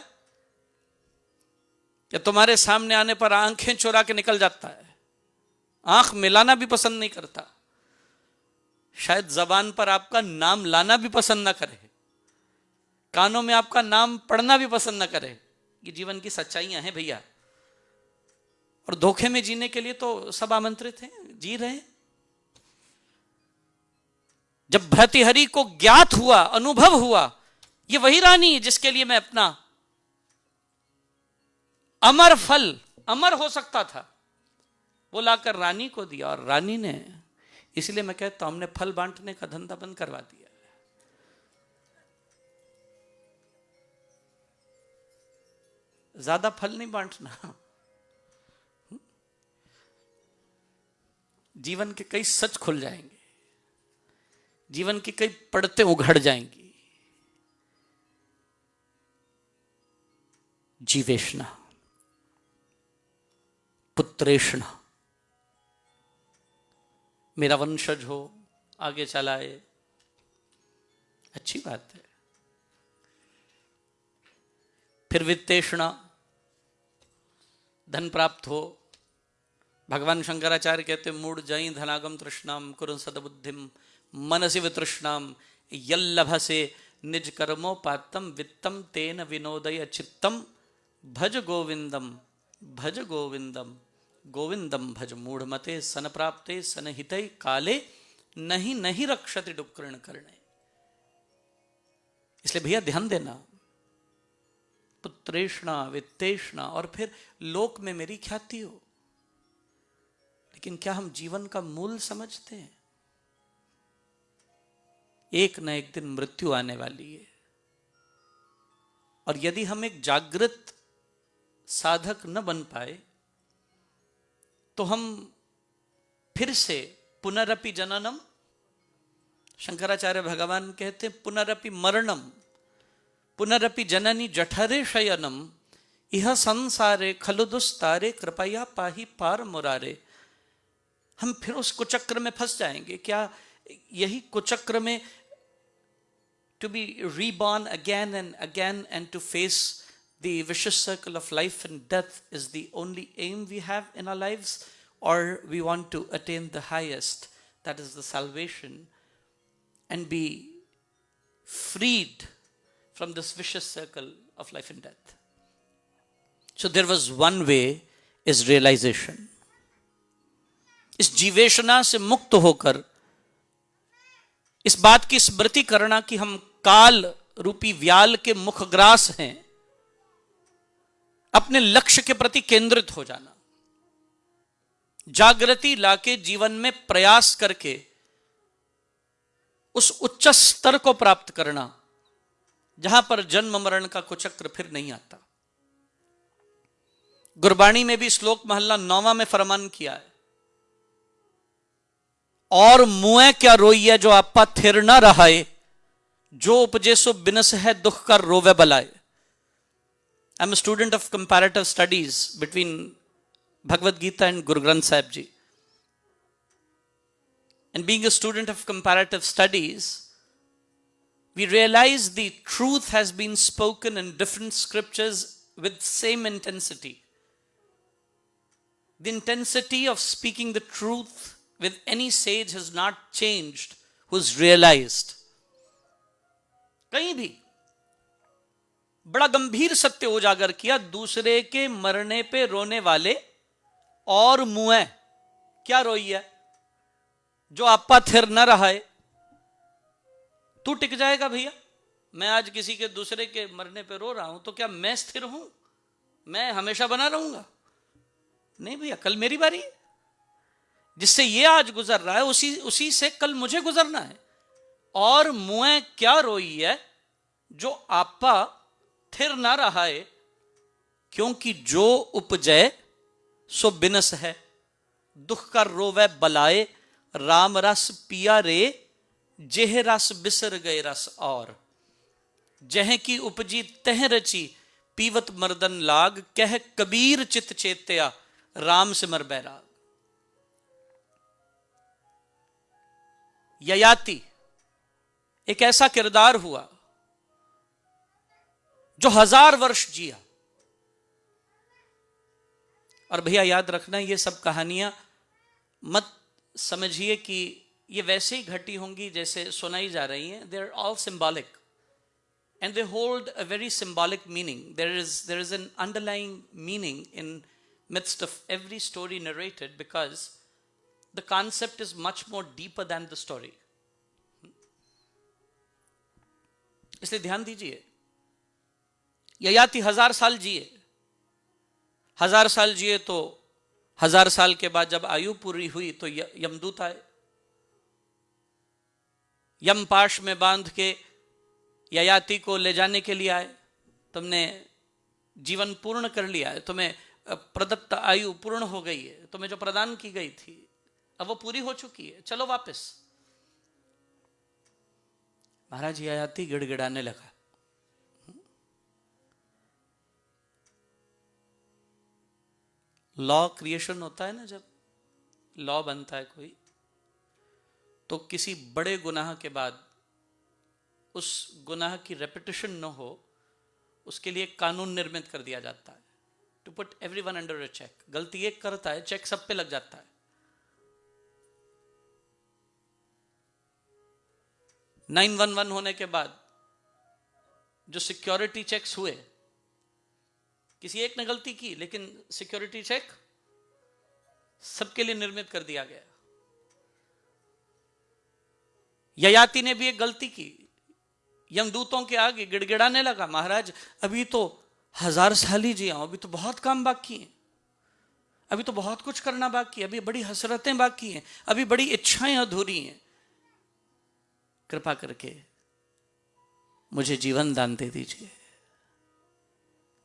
या तुम्हारे सामने आने पर आंखें चुरा के निकल जाता है? आंख मिलाना भी पसंद नहीं करता। शायद जबान पर आपका नाम लाना भी पसंद ना करे, कानों में आपका नाम पढ़ना भी पसंद ना करे। ये जीवन की सच्चाइयां हैं भैया। और धोखे में जीने के लिए तो सब आमंत्रित हैं, जी रहे हैं। जब भर्तृहरि को ज्ञात हुआ, अनुभव हुआ, ये वही रानी है जिसके लिए मैं अपना अमर फल, अमर हो सकता था, वो लाकर रानी को दिया। और रानी ने, इसलिए मैं कहता हूं, हमने फल बांटने का धंधा बंद करवा दिया। ज्यादा फल नहीं बांटना। जीवन के कई सच खुल जाएंगे, जीवन की कई पड़ते उघड़ जाएंगी। जीवेशना, पुत्रेशना, मेरा वंशज हो, आगे चलाए, अच्छी बात है। फिर वित्तेषणा, धन प्राप्त हो। भगवान शंकराचार्य कहते, मूढ़ जई धनागम तृष्णाम कुरु सदबुद्धिम मनसि वितृष्णाम यल्लभसे निज कर्मोपात्तम वित्तम तेन विनोदय चित्तम भज गोविंदम भज गोविंदम गोविंदम भज। मूढ़मते सन प्राप्ते सन हितै काले नहीं नहीं रक्षति डुक्कृण करणे। इसलिए भैया ध्यान देना, पुत्रेषणा, वित्तेषणा, और फिर लोक में मेरी ख्याति हो। लेकिन क्या हम जीवन का मूल समझते हैं? एक न एक दिन मृत्यु आने वाली है, और यदि हम एक जागृत साधक न बन पाए तो हम फिर से पुनरपि जननम, शंकराचार्य भगवान कहते पुनरपि मरणम पुनरपि जननी जठरे शयनम इह संसारे खलु दुस्तारे कृपया पाहि पार मुरारे। हम फिर उस कुचक्र में फंस जाएंगे। क्या यही कुचक्र में to be reborn again and to face the vicious circle of life and death is the only aim we have in our lives? or we want to attain the highest, that is the salvation, and be freed from this vicious circle of life and death. So there was one way, is realization. इस जीवेशना से मुक्त होकर इस बात की स्मृति करना कि हम काल रूपी व्याल के मुखग्रास हैं, अपने लक्ष्य के प्रति केंद्रित हो जाना, जागृति लाके जीवन में प्रयास करके उस उच्च स्तर को प्राप्त करना जहां पर जन्म मरण का कुचक्र फिर नहीं आता। गुरबाणी में भी श्लोक महला 9वां में फरमान किया है, और मुए क्या रोइए जो आपा थिर ना रहाए, जो उपजे सो बिनस है दुख का रोवे बलाए। I am a student of comparative studies between Bhagavad Gita and Guru Granth Sahib Ji. And being a student of comparative studies, we realize the truth has been spoken in different scriptures with same intensity. The intensity of speaking the truth with any sage has not changed, who's realized. कहीं भी बड़ा गंभीर सत्य उजागर किया, दूसरे के मरने पे रोने वाले और मुए क्या रोई है, जो आपा थिर न रहा है। तू टिक जाएगा भैया? मैं आज किसी के दूसरे के मरने पे रो रहा हूं तो क्या मैं स्थिर हूं? मैं हमेशा बना रहूंगा? नहीं भैया, कल मेरी बारी है। जिससे ये आज गुजर रहा है उसी से कल मुझे गुजरना है। और मुए क्या रोई है, जो आपा थिर ना रहा है, क्योंकि जो उपजय सो बिनस है, दुख का रोवे बलाए, राम रस पिया रे, जेह रस बिसर गए रस और। जह की उपजी तह रची, पीवत मर्दन लाग, कह कबीर चित चेत्या, राम सिमर बैराग। ययाति एक ऐसा किरदार हुआ जो 1000 वर्ष जिया। और भैया याद रखना, ये सब कहानियां मत समझिए कि ये वैसे ही घटी होंगी जैसे सुनाई जा रही हैं। They are all symbolic and they hold a very symbolic meaning. There is an underlying meaning in midst of every story narrated, because the concept is much more deeper than the story. इसलिए ध्यान दीजिए, ययाति 1000 साल जिए। 1000 साल जिए तो 1000 साल के बाद जब आयु पूरी हुई तो यमदूत आए, यम पाश में बांध के ययाति को ले जाने के लिए आए। तुमने जीवन पूर्ण कर लिया है, तुम्हें प्रदत्त आयु पूर्ण हो गई है, तुम्हें जो प्रदान की गई थी अब वो पूरी हो चुकी है, चलो वापस। महाराज ययाति गिड़गिड़ाने लगा। लॉ क्रिएशन होता है ना, जब लॉ बनता है कोई, तो किसी बड़े गुनाह के बाद उस गुनाह की रेपिटेशन न हो, उसके लिए कानून निर्मित कर दिया जाता है, to put everyone under a check. गलती एक करता है, चेक सब पे लग जाता है। नाइन 911 होने के बाद जो सिक्योरिटी चेक्स हुए, किसी एक ने गलती की लेकिन सिक्योरिटी चेक सबके लिए निर्मित कर दिया गया। ययाति ने भी एक गलती की, यमदूतों के आगे गिड़गिड़ाने लगा, महाराज अभी तो 1000 साल ही जिया हूं, अभी तो बहुत काम बाकी है, अभी तो बहुत कुछ करना बाकी है, अभी बड़ी हसरतें बाकी हैं, अभी बड़ी इच्छाएं अधूरी हैं, कृपा करके मुझे जीवन दान दे दीजिए।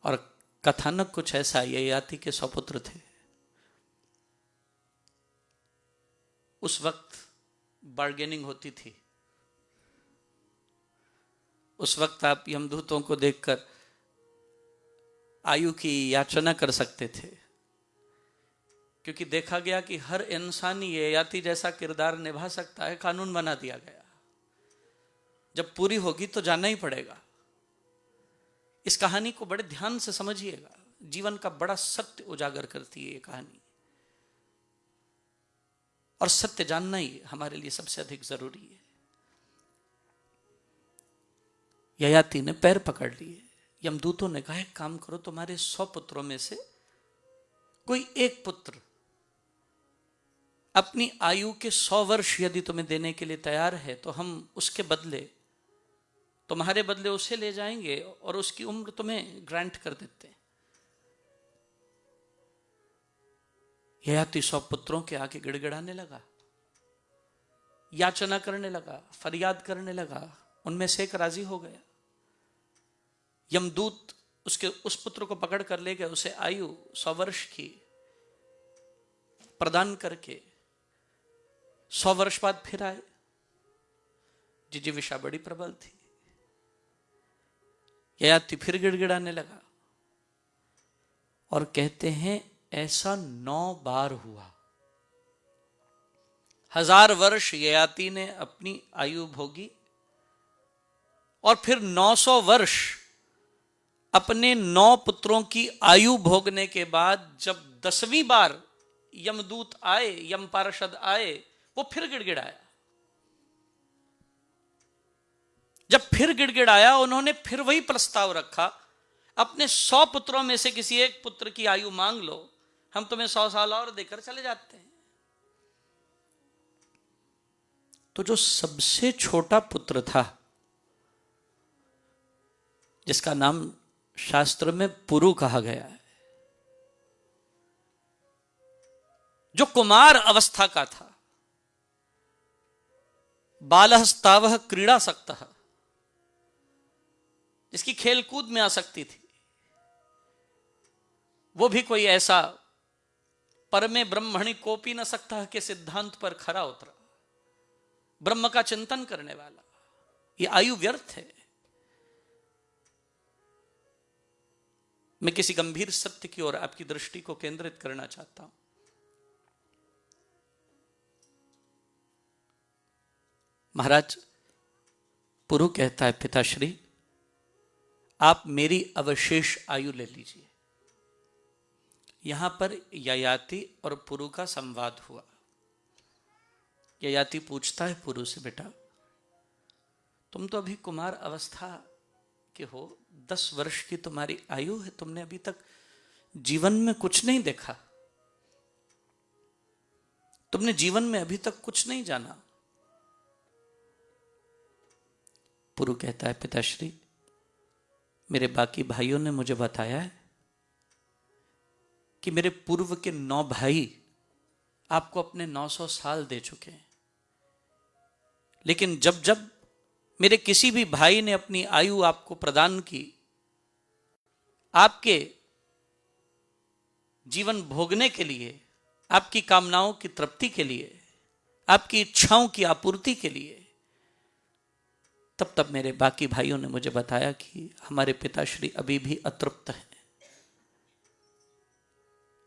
और कथानक कुछ ऐसा, ययाति के 100 पुत्र थे। उस वक्त बार्गेनिंग होती थी, उस वक्त आप यमदूतों को देखकर आयु की याचना कर सकते थे, क्योंकि देखा गया कि हर इंसान ययाति जैसा किरदार निभा सकता है। कानून बना दिया गया, जब पूरी होगी तो जाना ही पड़ेगा। इस कहानी को बड़े ध्यान से समझिएगा, जीवन का बड़ा सत्य उजागर करती है ये कहानी। और सत्य जानना ही हमारे लिए सबसे अधिक जरूरी है। ययाति ने पैर पकड़ लिए। यमदूतों ने कहा एक काम करो, तुम्हारे 100 पुत्रों में से कोई एक पुत्र अपनी आयु के 100 वर्ष यदि तुम्हें देने के लिए तैयार है तो हम उसके बदले, तुम्हारे बदले उसे ले जाएंगे और उसकी उम्र तुम्हें ग्रांट कर देते हैं। ययाति 100 पुत्रों के आगे गिड़गिड़ाने लगा, याचना करने लगा, फरियाद करने लगा। उनमें से एक राजी हो गया। यमदूत उसके उस पुत्र को पकड़ कर ले गए, उसे आयु 100 वर्ष की प्रदान करके 100 वर्ष बाद फिर आए। जिजीविषा बड़ी प्रबल थी। ययाति फिर गिड़गिड़ाने लगा और कहते हैं ऐसा 9 बार हुआ। 1000 वर्ष ययाति ने अपनी आयु भोगी और फिर 900 वर्ष अपने 9 पुत्रों की आयु भोगने के बाद जब 10वीं बार यमदूत आए, यम पार्षद आए, वो फिर गिड़गिड़ाया। जब फिर गिड़गिड़ाया, उन्होंने फिर वही प्रस्ताव रखा, अपने 100 पुत्रों में से किसी एक पुत्र की आयु मांग लो, हम तुम्हें 100 साल और देकर चले जाते हैं। तो जो सबसे छोटा पुत्र था, जिसका नाम शास्त्र में पुरु कहा गया है, जो कुमार अवस्था का था, बालहस्तावह क्रीड़ासक्तः, जिसकी खेलकूद में आसक्ति थी, वो भी कोई ऐसा परमे ब्रह्मणि कोपी न सकता के सिद्धांत पर खरा उतरा, ब्रह्म का चिंतन करने वाला। ये आयु व्यर्थ है। मैं किसी गंभीर सत्य की ओर आपकी दृष्टि को केंद्रित करना चाहता हूं। महाराज, पुरु कहता है पिताश्री, आप मेरी अवशेष आयु ले लीजिए। यहां पर ययाति और पुरु का संवाद हुआ। ययाति पूछता है पुरु से, बेटा तुम तो अभी कुमार अवस्था के हो, 10 वर्ष की तुम्हारी आयु है, तुमने अभी तक जीवन में कुछ नहीं देखा, तुमने जीवन में अभी तक कुछ नहीं जाना। पुरु कहता है पिताश्री, मेरे बाकी भाइयों ने मुझे बताया है कि मेरे पूर्व के 9 भाई आपको अपने 900 साल दे चुके हैं, लेकिन जब जब मेरे किसी भी भाई ने अपनी आयु आपको प्रदान की, आपके जीवन भोगने के लिए, आपकी कामनाओं की तृप्ति के लिए, आपकी इच्छाओं की आपूर्ति के लिए, तब तब मेरे बाकी भाइयों ने मुझे बताया कि हमारे पिताश्री अभी भी अतृप्त हैं।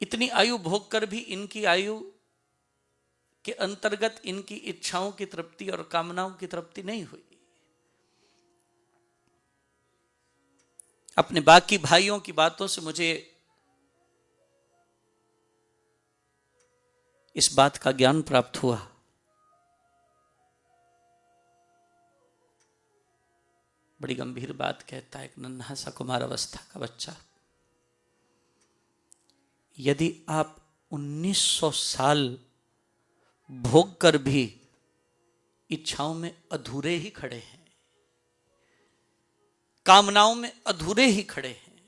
इतनी आयु भोग कर भी इनकी आयु के अंतर्गत इनकी इच्छाओं की तृप्ति और कामनाओं की तृप्ति नहीं हुई। अपने बाकी भाइयों की बातों से मुझे इस बात का ज्ञान प्राप्त हुआ। बड़ी गंभीर बात कहता है एक नन्हा सा कुमार अवस्था का बच्चा, यदि आप 1900 साल भोग कर भी इच्छाओं में अधूरे ही खड़े हैं, कामनाओं में अधूरे ही खड़े हैं।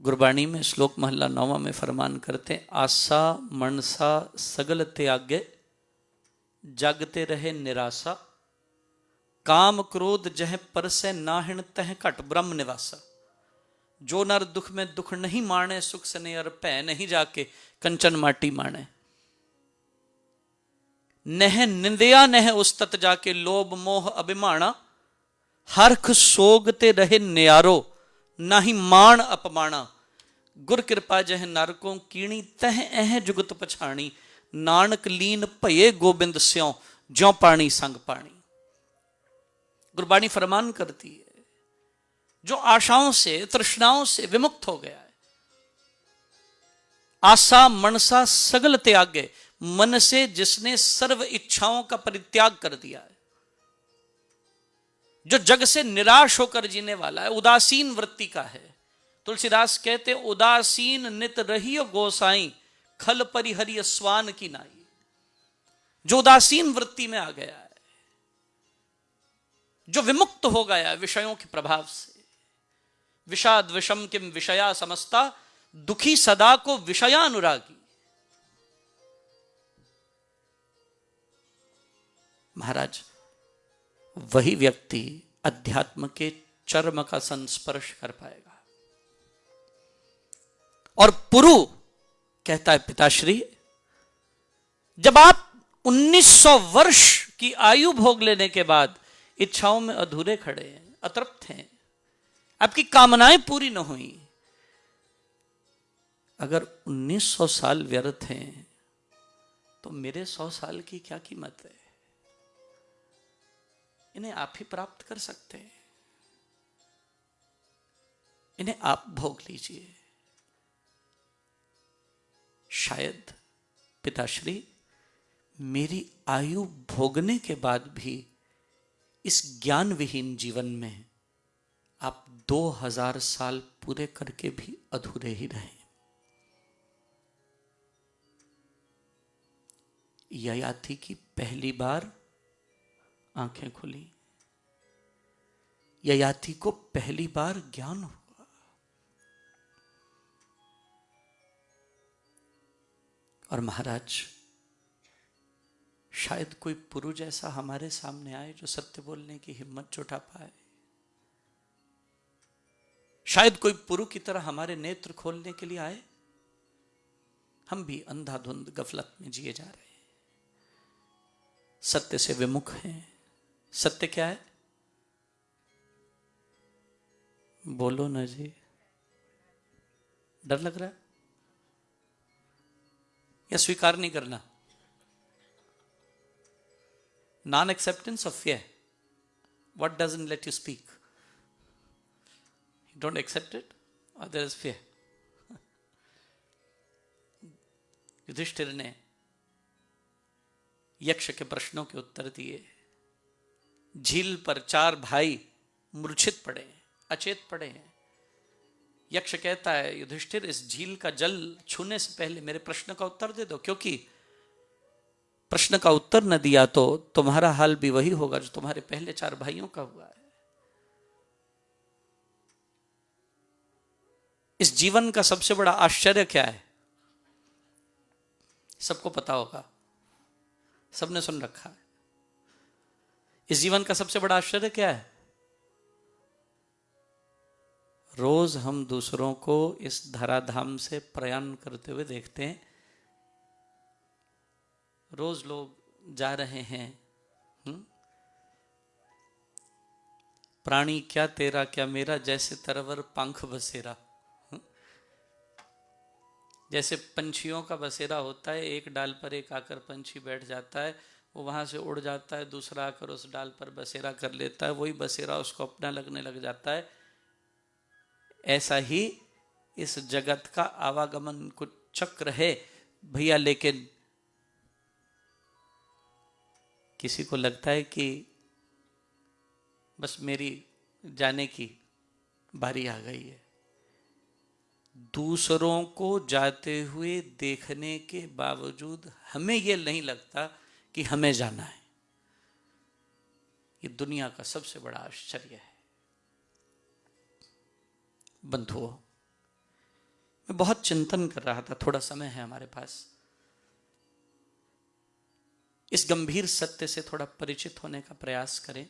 गुरबाणी में श्लोक महला 9वां में फरमान करते हैं, आशा मनसा सगल त्यागे जागते रहे निराशा, काम क्रोध जह परसे नाहिण तह घट ब्रह्म निवासा। जो नर दुख में दुख नहीं माने, सुख सने अर पै नहीं जाके कंचन माटी माने। नह निंदया नह उस्तत जाके लोभ मोह अभिमाना, हरख सोगते रहे न्यारो नाही मान अपमाना। गुर कृपा जह नरकों कीणी तह एह जुगत पछाणी, नानक लीन भये गोबिंद स्यों ज्यों पानी संग पानी। गुरबाणी फरमान करती है, जो आशाओं से तृष्णाओं से विमुक्त हो गया है, आशा मनसा सगल त्यागे, मन से जिसने सर्व इच्छाओं का परित्याग कर दिया है, जो जग से निराश होकर जीने वाला है, उदासीन वृत्ति का है। तुलसीदास कहते उदासीन नित रहियो गोसाई, खल परिहरिय स्वान की नाई। जो उदासीन वृत्ति में आ गया है, जो विमुक्त हो गया है विषयों के प्रभाव से, विषाद विषम किम विषया समस्ता, दुखी सदा को विषयानुरागी। महाराज, वही व्यक्ति अध्यात्म के चरम का संस्पर्श कर पाएगा। और पुरु कहता है पिताश्री, जब आप 1900 वर्ष की आयु भोग लेने के बाद इच्छाओं में अधूरे खड़े हैं, अतृप्त हैं, आपकी कामनाएं पूरी न हुई, अगर 1900 साल व्यर्थ हैं तो मेरे 100 साल की क्या कीमत है? इन्हें आप ही प्राप्त कर सकते हैं, इन्हें आप भोग लीजिए। शायद पिताश्री मेरी आयु भोगने के बाद भी इस ज्ञान विहीन जीवन में आप 2000 साल पूरे करके भी अधूरे ही रहे। ययाति की पहली बार आंखें खुली, ययाति को पहली बार ज्ञान हुआ। और महाराज, शायद कोई पुरुष ऐसा हमारे सामने आए जो सत्य बोलने की हिम्मत जुटा पाए। शायद कोई पुरु की तरह हमारे नेत्र खोलने के लिए आए। हम भी अंधाधुंध गफलत में जिए जा रहे हैं, सत्य से विमुख हैं। सत्य क्या है? बोलो ना जी, डर लग रहा है या स्वीकार नहीं करना? Non acceptance of fear. What doesn't let you speak? You don't accept it or there is fear? Yudhishthir ने यक्ष के प्रश्नों के उत्तर दिए। झील पर 4 भाई मूर्छित पड़े, अचेत पड़े हैं। यक्ष कहता है, युधिष्ठिर, इस झील का जल छूने से पहले मेरे प्रश्न का उत्तर दे दो, क्योंकि प्रश्न का उत्तर न दिया तो तुम्हारा हाल भी वही होगा जो तुम्हारे पहले 4 भाइयों का हुआ है। इस जीवन का सबसे बड़ा आश्चर्य क्या है? सबको पता होगा, सबने सुन रखा है। इस जीवन का सबसे बड़ा आश्चर्य क्या है? रोज हम दूसरों को इस धराधाम से प्रयाण करते हुए देखते हैं। रोज लोग जा रहे हैं, प्राणी क्या तेरा क्या मेरा, जैसे तरवर पंख बसेरा। जैसे पंछियों का बसेरा होता है, एक डाल पर एक आकर पंछी बैठ जाता है, वो वहां से उड़ जाता है, दूसरा आकर उस डाल पर बसेरा कर लेता है, वही बसेरा उसको अपना लगने लग जाता है। ऐसा ही इस जगत का आवागमन कुछ चक्र है भैया। लेकिन किसी को लगता है कि बस मेरी जाने की बारी आ गई है। दूसरों को जाते हुए देखने के बावजूद हमें यह नहीं लगता कि हमें जाना है। ये दुनिया का सबसे बड़ा आश्चर्य है। बंधुओं, मैं बहुत चिंतन कर रहा था, थोड़ा समय है हमारे पास, इस गंभीर सत्य से थोड़ा परिचित होने का प्रयास करें।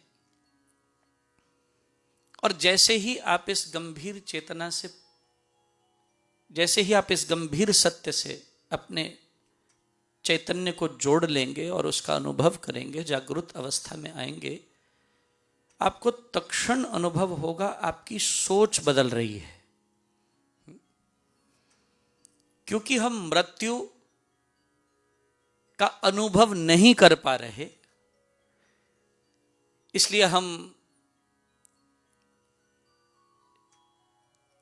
और जैसे ही आप इस गंभीर चेतना से, जैसे ही आप इस गंभीर सत्य से अपने चैतन्य को जोड़ लेंगे और उसका अनुभव करेंगे, जागृत अवस्था में आएंगे, आपको तत्क्षण अनुभव होगा आपकी सोच बदल रही है। क्योंकि हम मृत्यु का अनुभव नहीं कर पा रहे, इसलिए हम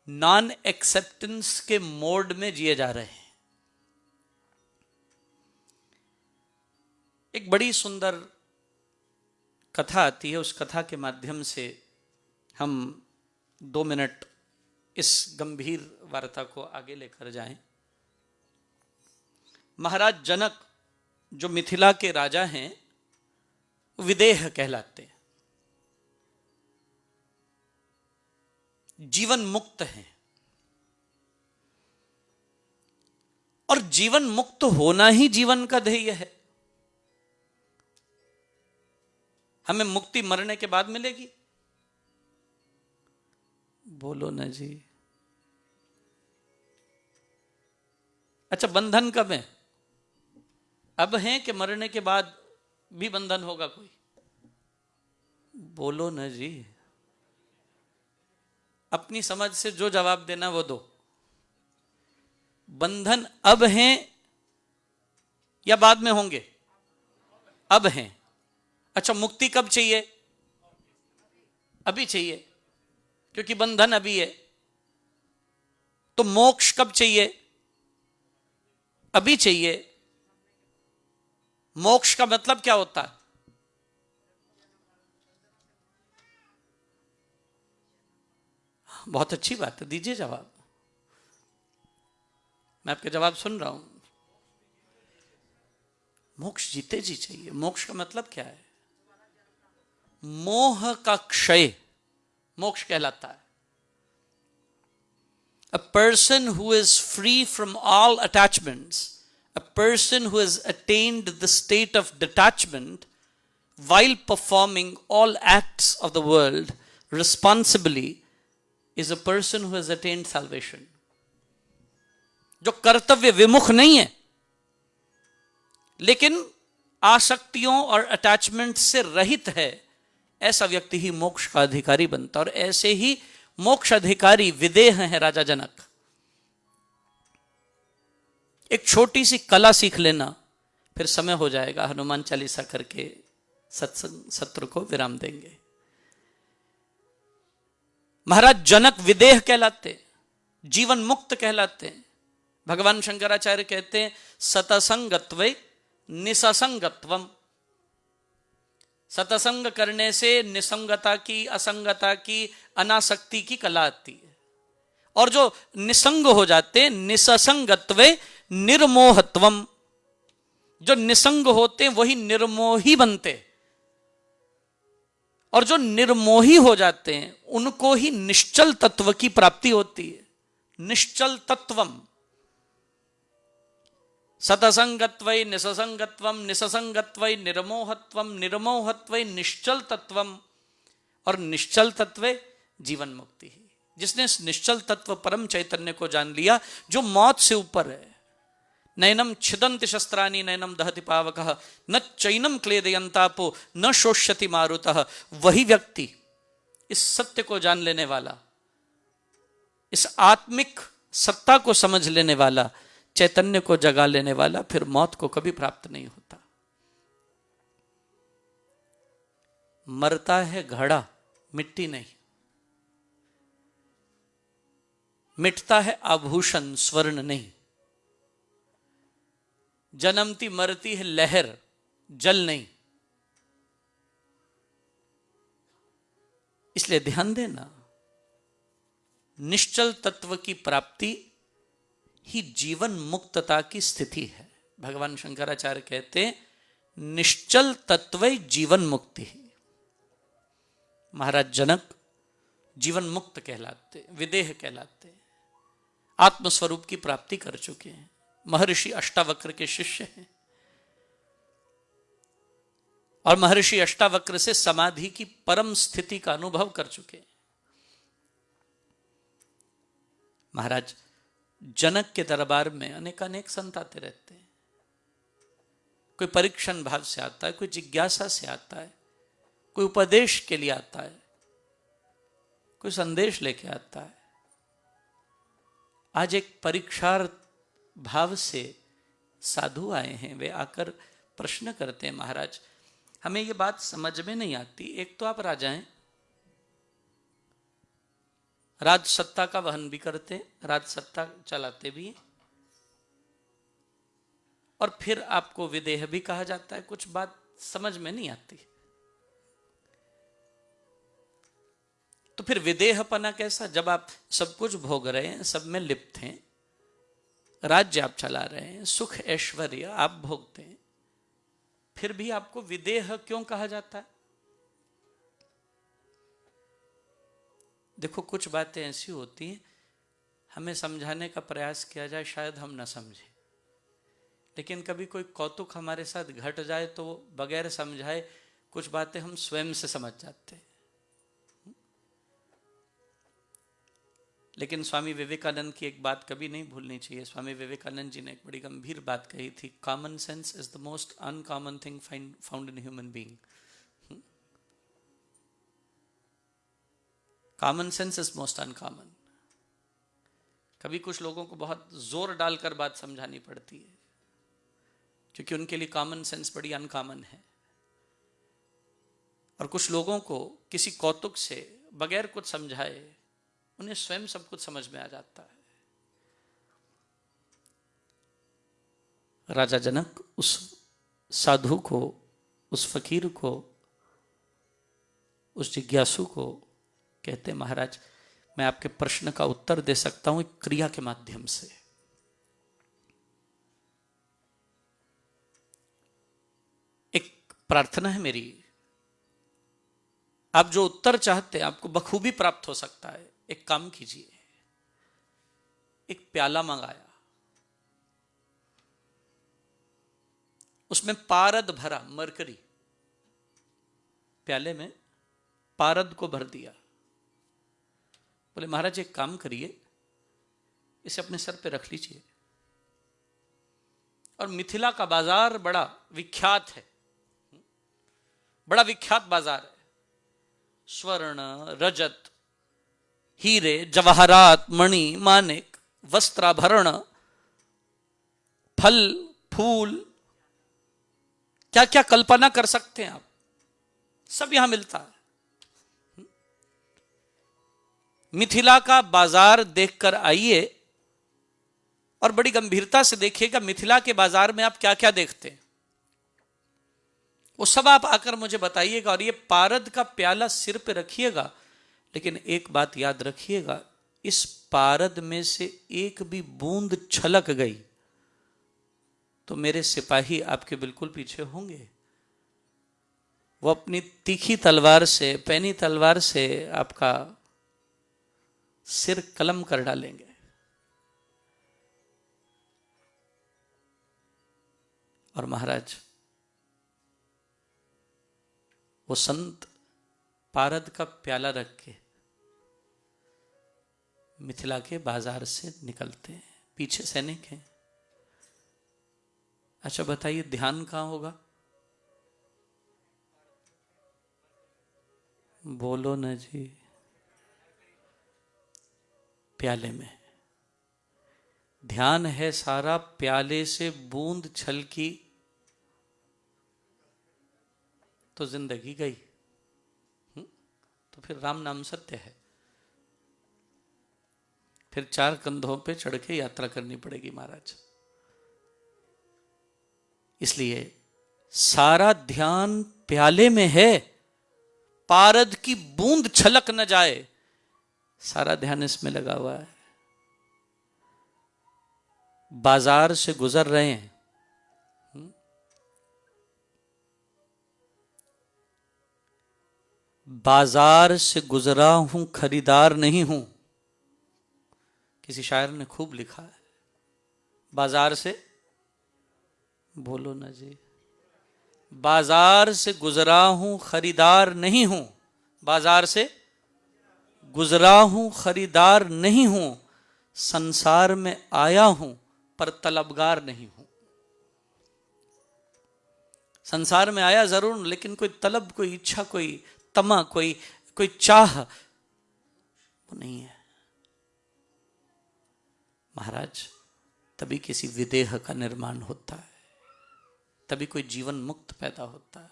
नॉन एक्सेप्टेंस के मोड में जिए जा रहे हैं। एक बड़ी सुंदर कथा आती है, उस कथा के माध्यम से हम 2 मिनट इस गंभीर वार्ता को आगे लेकर जाएं। महाराज जनक जो मिथिला के राजा हैं, विदेह कहलाते हैं, जीवन मुक्त हैं। और जीवन मुक्त होना ही जीवन का ध्येय है। हमें मुक्ति मरने के बाद मिलेगी? बोलो ना जी। अच्छा, बंधन कब है? अब है कि मरने के बाद भी बंधन होगा कोई? बोलो ना जी। अपनी समझ से जो जवाब देना वो दो। बंधन अब हैं या बाद में होंगे? अब हैं। अच्छा, मुक्ति कब चाहिए? अभी चाहिए, क्योंकि बंधन अभी है। तो मोक्ष कब चाहिए? अभी चाहिए। मोक्ष का मतलब क्या होता है? बहुत अच्छी बात है, दीजिए जवाब। मैं आपके जवाब सुन रहा हूं। मोक्ष जीते जी चाहिए। मोक्ष का मतलब क्या है? मोह का क्षय मोक्ष कहलाता है। A person who is free from all attachments, a person who has attained the state of detachment while performing all acts of the world responsibly, is a person who has attained salvation. जो कर्तव्य विमुख नहीं है, लेकिन आसक्तियों और attachment से रहित है, ऐसा व्यक्ति ही मोक्ष का अधिकारी बनता। और ऐसे ही मोक्ष अधिकारी विदेह हैं राजा जनक। एक छोटी सी कला सीख लेना, फिर समय हो जाएगा, हनुमान चालीसा करके सत्संग सत्र को विराम देंगे। महाराज जनक विदेह कहलाते, जीवन मुक्त कहलाते। भगवान शंकराचार्य कहते हैं सतसंगत्वे निससंगत्वम। सतसंग करने से निसंगता की, असंगता की, अनासक्ति की कला आती है। और जो निसंग हो जाते, निससंगत्वे निर्मोहत्वम। जो निसंग होते वही निर्मोही बनते, और जो निर्मोही हो जाते हैं उनको ही निश्चल तत्व की प्राप्ति होती है। निश्चल तत्वम। सतसंगत्वै निससंगत्वम, निससंगत्वै निर्मोहत्वम, निर्मोहत्वै निश्चल तत्वम, और निश्चल तत्व जीवन मुक्ति ही। जिसने इस निश्चल तत्व परम चैतन्य को जान लिया, जो मौत से ऊपर है। नैनम छिदन्ति शस्त्राणि नैनम दहति पावकः न चैनम क्लेदयन्तापो न शोष्यति मारुतः। वही व्यक्ति, इस सत्य को जान लेने वाला, इस आत्मिक सत्ता को समझ लेने वाला, चैतन्य को जगा लेने वाला, फिर मौत को कभी प्राप्त नहीं होता। मरता है घड़ा, मिट्टी नहीं। मिटता है आभूषण, स्वर्ण नहीं। जन्मती मरती है लहर, जल नहीं। इसलिए ध्यान देना, निश्चल तत्व की प्राप्ति ही जीवन मुक्तता की स्थिति है। भगवान शंकराचार्य कहते हैं निश्चल तत्व जीवन मुक्ति। महाराज जनक जीवन मुक्त कहलाते, विदेह कहलाते, आत्मस्वरूप की प्राप्ति कर चुके हैं। महर्षि अष्टावक्र के शिष्य हैं, और महर्षि अष्टावक्र से समाधि की परम स्थिति का अनुभव कर चुके हैं। महाराज जनक के दरबार में अनेक संत आते रहते हैं। कोई परीक्षण भाव से आता है, कोई जिज्ञासा से आता है, कोई उपदेश के लिए आता है, कोई संदेश लेके आता है। आज एक परीक्षार्थ भाव से साधु आए हैं। वे आकर प्रश्न करते हैं, महाराज हमें ये बात समझ में नहीं आती। एक तो आप राजा हैं, राज सत्ता का वहन भी करते, राज सत्ता चलाते भी हैं, और फिर आपको विदेह भी कहा जाता है। कुछ बात समझ में नहीं आती। तो फिर विदेहपना कैसा? जब आप सब कुछ भोग रहे हैं, सब में लिप्त हैं, राज्य आप चला रहे हैं, सुख ऐश्वर्य आप भोगते हैं, फिर भी आपको विदेह क्यों कहा जाता है? देखो, कुछ बातें ऐसी होती हैं, हमें समझाने का प्रयास किया जाए, शायद हम ना समझे, लेकिन कभी कोई कौतुक हमारे साथ घट जाए तो बगैर समझाए कुछ बातें हम स्वयं से समझ जाते हैं। लेकिन स्वामी विवेकानंद की एक बात कभी नहीं भूलनी चाहिए। स्वामी विवेकानंद जी ने एक बड़ी गंभीर बात कही थी, common sense is the most uncommon thing found in human being. Common sense is most uncommon. कभी कुछ लोगों को बहुत जोर डालकर बात समझानी पड़ती है, क्योंकि उनके लिए कॉमन सेंस बड़ी अनकॉमन है। और कुछ लोगों को किसी कौतुक से बगैर कुछ समझाए उन्हें स्वयं सब कुछ समझ में आ जाता है। राजा जनक उस साधु को, उस फकीर को, उस जिज्ञासु को कहते, महाराज मैं आपके प्रश्न का उत्तर दे सकता हूं एक क्रिया के माध्यम से। एक प्रार्थना है मेरी, आप जो उत्तर चाहते हैं आपको बखूबी प्राप्त हो सकता है। एक काम कीजिए, एक प्याला मंगाया, उसमें पारद भरा, मरकरी, प्याले में पारद को भर दिया। बोले महाराज एक काम करिए, इसे अपने सर पे रख लीजिए। और मिथिला का बाजार बड़ा विख्यात है, बड़ा विख्यात बाजार है। स्वर्ण, रजत, हीरे, जवाहरात, मणि, मानिक, वस्त्राभरण, फल फूल, क्या क्या कल्पना कर सकते हैं आप, सब यहां मिलता है। मिथिला का बाजार देखकर आइए और बड़ी गंभीरता से देखिएगा मिथिला के बाजार में आप क्या क्या देखते हैं, वो सब आप आकर मुझे बताइएगा। और ये पारद का प्याला सिर पे रखिएगा, लेकिन एक बात याद रखिएगा, इस पारद में से एक भी बूंद छलक गई तो मेरे सिपाही आपके बिल्कुल पीछे होंगे। वो अपनी तीखी तलवार से, पैनी तलवार से आपका सिर कलम कर डालेंगे। और महाराज वो संत पारद का प्याला रख के मिथिला के बाजार से निकलते हैं, पीछे सैनिक हैं। अच्छा बताइए ध्यान कहां होगा? बोलो ना जी। प्याले में ध्यान है सारा, प्याले से बूंद छलकी तो जिंदगी गई। तो फिर राम नाम सत्य है, फिर 4 कंधों पे चढ़ के यात्रा करनी पड़ेगी महाराज। इसलिए सारा ध्यान प्याले में है, पारद की बूंद छलक न जाए, सारा ध्यान इसमें लगा हुआ है। बाजार से गुजर रहे हैं, बाजार से गुजरा हूं, खरीदार नहीं हूं। किसी शायर ने खूब लिखा है, बाजार से, बोलो ना जी, बाजार से गुजरा हूं, खरीदार नहीं हूं। बाजार से गुजरा हूं, खरीदार नहीं हूं। संसार में आया हूं पर तलबगार नहीं हूं। संसार में आया जरूर, लेकिन कोई तलब, कोई इच्छा, कोई तमा, कोई चाह वो नहीं है। महाराज तभी किसी विदेह का निर्माण होता है, तभी कोई जीवन मुक्त पैदा होता है।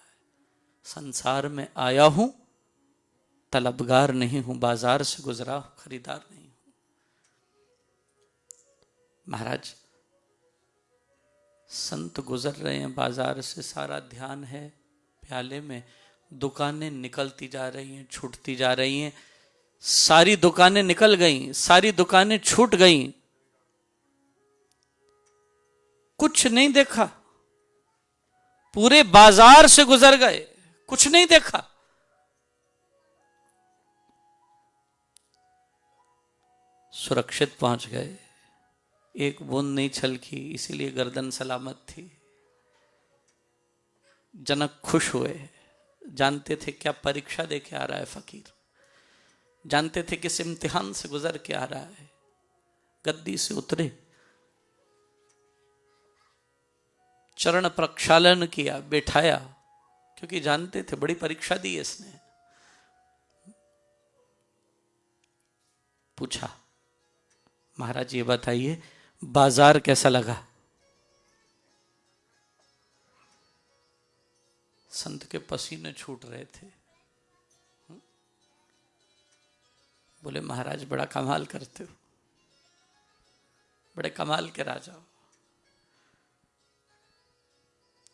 संसार में आया हूं, तलबगार नहीं हूं, बाजार से गुजरा खरीदार नहीं हूं। महाराज संत गुजर रहे हैं बाजार से, सारा ध्यान है प्याले में, दुकानें निकलती जा रही हैं, छूटती जा रही हैं। सारी दुकानें निकल गईं, सारी दुकानें छूट गईं, कुछ नहीं देखा। पूरे बाजार से गुजर गए, कुछ नहीं देखा। सुरक्षित पहुंच गए, एक बूंद नहीं छलकी, इसीलिए गर्दन सलामत थी। जनक खुश हुए, जानते थे क्या परीक्षा दे के आ रहा है फकीर, जानते थे किस इम्तिहान से गुजर के आ रहा है। गद्दी से उतरे, चरण प्रक्षालन किया, बैठाया, क्योंकि जानते थे बड़ी परीक्षा दी है इसने। पूछा, महाराज ये बताइए बाजार कैसा लगा? संत के पसीने छूट रहे थे। बोले महाराज बड़ा कमाल करते हो, बड़े कमाल के राजा हो।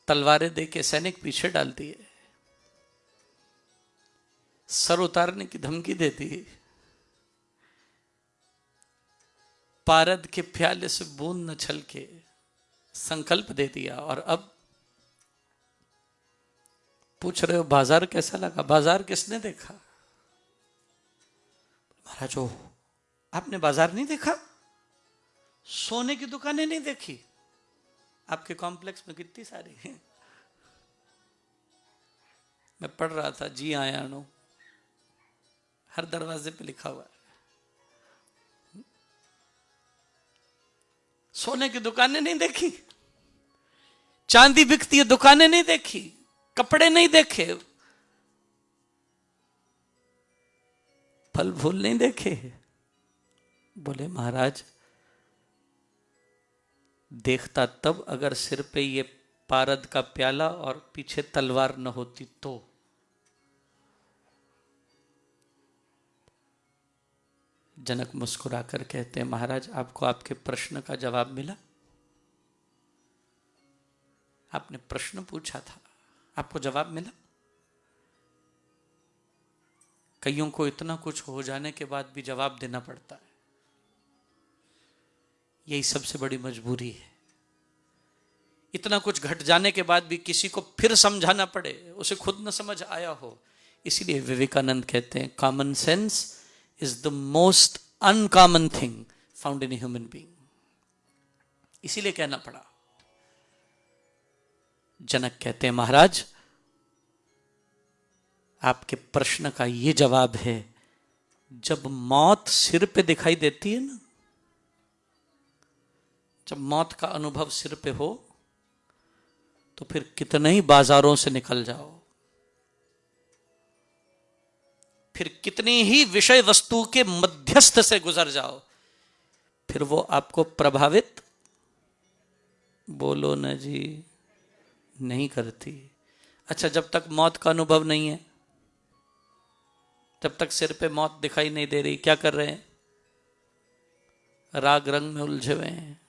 तलवारें दे के सैनिक पीछे डाल दिए, सर उतारने की धमकी दे दी, पारद के प्याले से बूंद न छलके संकल्प दे दिया, और अब पूछ रहे हो बाजार कैसा लगा? बाजार किसने देखा? महाराज ओ, आपने बाजार नहीं देखा? सोने की दुकानें नहीं देखी? आपके कॉम्प्लेक्स में कितनी सारी हैं। मैं पढ़ रहा था, जी आया नो, हर दरवाजे पे लिखा हुआ है। सोने की दुकानें नहीं देखी, चांदी बिकती है दुकानें नहीं देखी, कपड़े नहीं देखे, फल फूल नहीं देखे? बोले महाराज देखता तब अगर सिर पे ये पारद का प्याला और पीछे तलवार न होती तो। जनक मुस्कुराकर कहते हैं महाराज आपको आपके प्रश्न का जवाब मिला? आपने प्रश्न पूछा था, आपको जवाब मिला? कईयों को इतना कुछ हो जाने के बाद भी जवाब देना पड़ता है, यही सबसे बड़ी मजबूरी है। इतना कुछ घट जाने के बाद भी किसी को फिर समझाना पड़े, उसे खुद न समझ आया हो। इसीलिए विवेकानंद कहते हैं common sense is the most uncommon thing found in a human being. इसीलिए कहना पड़ा। जनक कहते हैं महाराज आपके प्रश्न का यह जवाब है, जब मौत सिर पे दिखाई देती है ना, जब मौत का अनुभव सिर पे हो, तो फिर कितने ही बाजारों से निकल जाओ, फिर कितनी ही विषय वस्तु के मध्यस्थ से गुजर जाओ, फिर वो आपको प्रभावित, बोलो न जी, नहीं करती। अच्छा, जब तक मौत का अनुभव नहीं है, जब तक सिर पे मौत दिखाई नहीं दे रही, क्या कर रहे हैं? राग रंग में उलझे हुए हैं,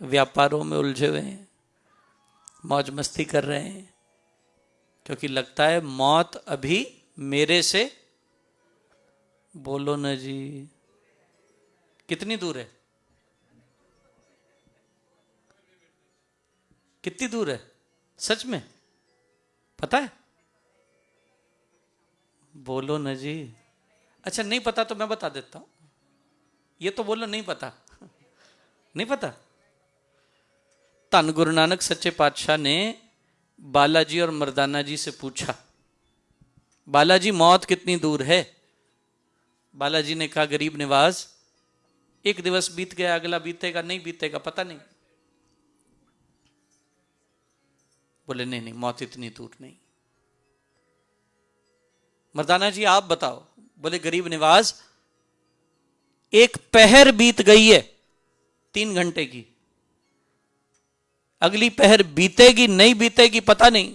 व्यापारों में उलझे हुए हैं, मौज मस्ती कर रहे हैं, क्योंकि लगता है मौत अभी मेरे से, बोलो न जी, कितनी दूर है? कितनी दूर है? सच में पता है? बोलो न जी। अच्छा नहीं पता तो मैं बता देता हूं, ये तो बोलो नहीं पता। नहीं पता? धन गुरु नानक सच्चे पातशाह ने बालाजी और मर्दाना जी से पूछा, बालाजी मौत कितनी दूर है? बालाजी ने कहा गरीब निवास, एक दिवस बीत गया, अगला बीतेगा, नहीं बीतेगा पता नहीं। बोले नहीं नहीं, मौत इतनी दूर नहीं। मर्दाना जी आप बताओ। बोले गरीब निवास, एक पहर बीत गई है 3 घंटे की, अगली पहर बीतेगी नहीं बीतेगी पता नहीं।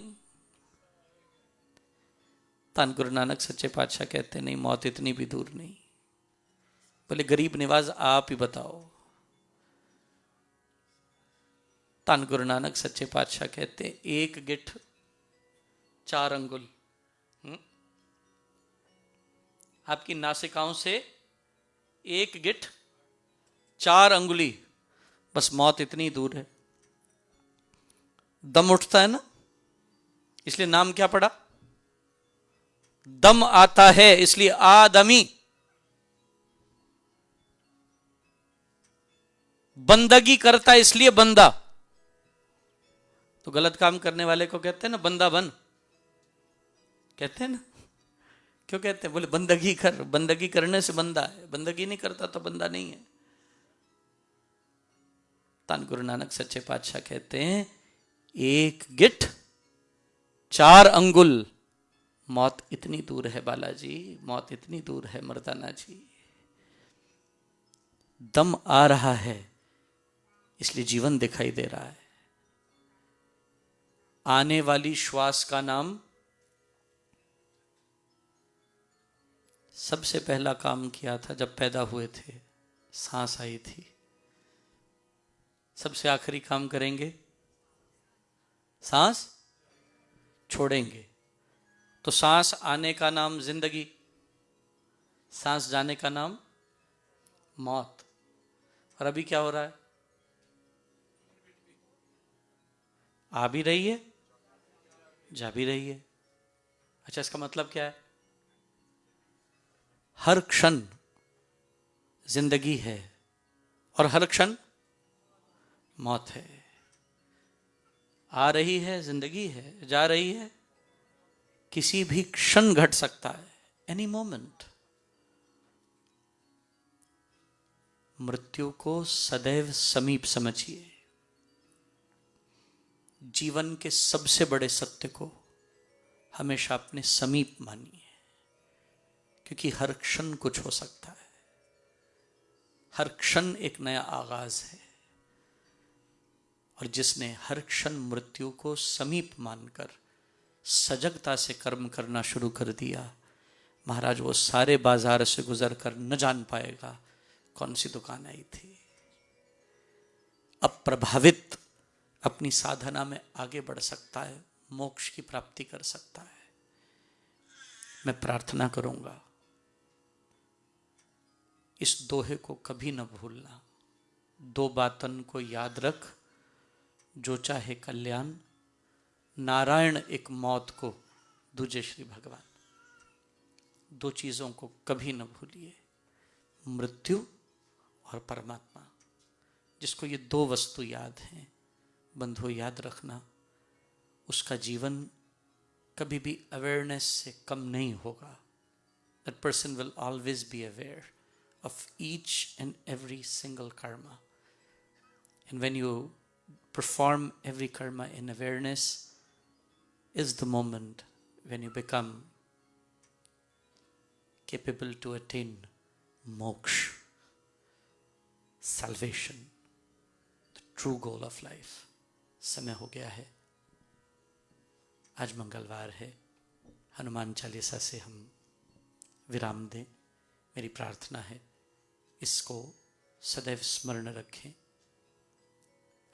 धन गुरु नानक सच्चे पातशाह कहते नहीं, मौत इतनी भी दूर नहीं। बोले गरीब निवाज आप ही बताओ। धन गुरु नानक सच्चे पातशाह कहते हैं, एक गिठ 4 अंगुल। आपकी नासिकाओं से एक गिठ 4 अंगुली, बस मौत इतनी दूर है। दम उठता है ना, इसलिए नाम क्या पड़ा? दम आता है, इसलिए आदमी। बंदगी करता है, इसलिए बंदा। तो गलत काम करने वाले को कहते हैं ना बंदा बन, कहते हैं ना। क्यों कहते हैं? बोले बंदगी कर, बंदगी करने से बंदा है, बंदगी नहीं करता तो बंदा नहीं है। धन गुरु नानक सच्चे पातशाह कहते हैं, एक गिठ 4 अंगुल, मौत इतनी दूर है बालाजी, मौत इतनी दूर है मर्दाना जी। दम आ रहा है, इसलिए जीवन दिखाई दे रहा है। आने वाली श्वास का नाम, सबसे पहला काम किया था जब पैदा हुए थे, सांस आई थी। सबसे आखिरी काम करेंगे, सांस छोड़ेंगे। तो सांस आने का नाम जिंदगी, सांस जाने का नाम मौत। और अभी क्या हो रहा है? आ भी रही है, जा भी रही है। अच्छा, इसका मतलब क्या है? हर क्षण जिंदगी है और हर क्षण मौत है। आ रही है जिंदगी है, जा रही है किसी भी क्षण घट सकता है, एनी मोमेंट। मृत्यु को सदैव समीप समझिए। जीवन के सबसे बड़े सत्य को हमेशा अपने समीप मानिए, क्योंकि हर क्षण कुछ हो सकता है, हर क्षण एक नया आगाज है। और जिसने हर क्षण मृत्यु को समीप मानकर सजगता से कर्म करना शुरू कर दिया, महाराज वो सारे बाजार से गुजरकर न जान पाएगा कौन सी दुकान आई थी। अप्रभावित अपनी साधना में आगे बढ़ सकता है, मोक्ष की प्राप्ति कर सकता है। मैं प्रार्थना करूंगा, इस दोहे को कभी न भूलना। 2 बातन को याद रख, जो चाहे कल्याण, नारायण एक मौत को, दूजे श्री भगवान। 2 चीजों को कभी न भूलिए, मृत्यु और परमात्मा। जिसको ये 2 वस्तु याद हैं, बंधु याद रखना, उसका जीवन कभी भी अवेयरनेस से कम नहीं होगा। That person will always be aware of each and every single karma. And when you perform every karma in awareness is the moment when you become capable to attain moksha, salvation, the true goal of life. समय हो गया है, आज मंगलवार है, हनुमान चालीसा से हम विराम दें। मेरी प्रार्थना है इसको सदैव स्मरण रखें।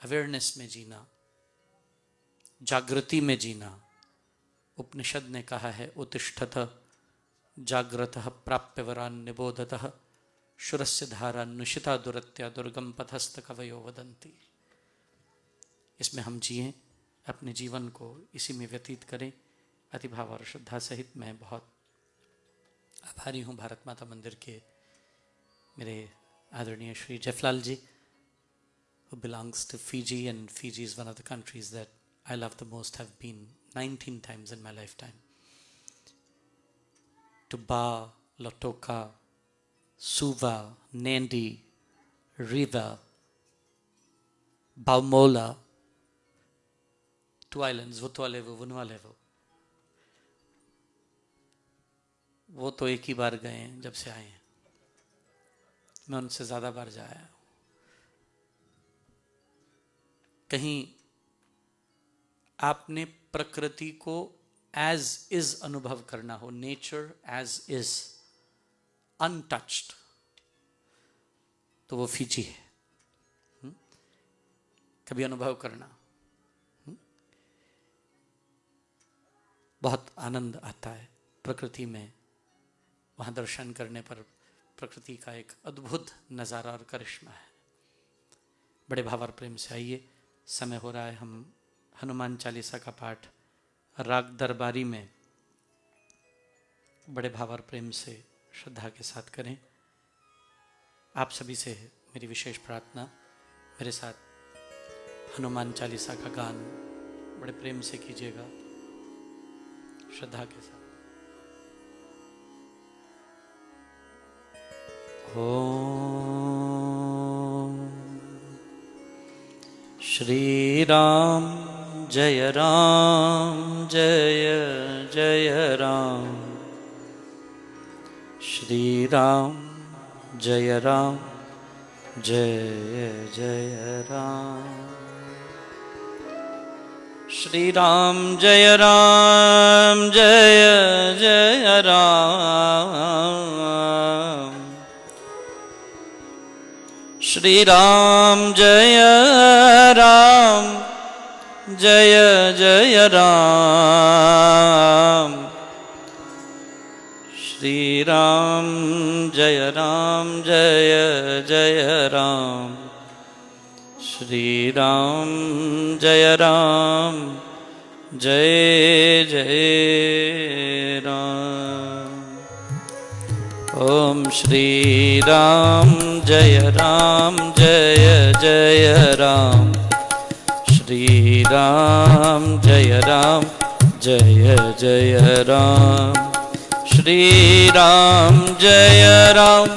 अवेयरनेस में जीना, जागृति में जीना। उपनिषद ने कहा है, उत्तिष्ठत जाग्रतः प्राप्य वरान निबोधतः शुरस्य धारा नुषिता दुरत्या दुर्गम पथस्थ कवयो वदन्ति। इसमें हम जिएं, अपने जीवन को इसी में व्यतीत करें। अतिभाव और श्रद्धा सहित मैं बहुत आभारी हूँ भारत माता मंदिर के मेरे आदरणीय श्री जफलाल जी, who belongs to Fiji, and Fiji is one of the countries that I love the most, have been 19 times in my lifetime. To Ba, Lautoka, Suva, Nandi, Riva, Balmola, 2 islands, Vutualevu, Vunualevu. वो तो एक ही बार गए हैं जब से आए हैं, मैं उनसे ज़्यादा बार जाया। कहीं आपने प्रकृति को एज इज अनुभव करना हो, नेचर एज इज अनटच्ड, तो वो फीजी है। कभी अनुभव करना। बहुत आनंद आता है प्रकृति में, वहाँ दर्शन करने पर प्रकृति का एक अद्भुत नज़ारा और करिश्मा है। बड़े भाव और प्रेम से आइए, समय हो रहा है, हम हनुमान चालीसा का पाठ राग दरबारी में बड़े भाव और प्रेम से श्रद्धा के साथ करें। आप सभी से मेरी विशेष प्रार्थना, मेरे साथ हनुमान चालीसा का गान बड़े प्रेम से कीजिएगा, श्रद्धा के साथ। ओम श्री राम जय राम जय जय राम, श्री राम जय राम जय जय राम, श्री राम जय राम जय जय राम, श्री राम जय राम जय जय राम, श्री राम जय राम जय जय राम, श्री राम जय राम जय जय राम। ओम श्री राम जय राम जय जय राम, श्री राम जय राम जय जय राम, श्री राम जय राम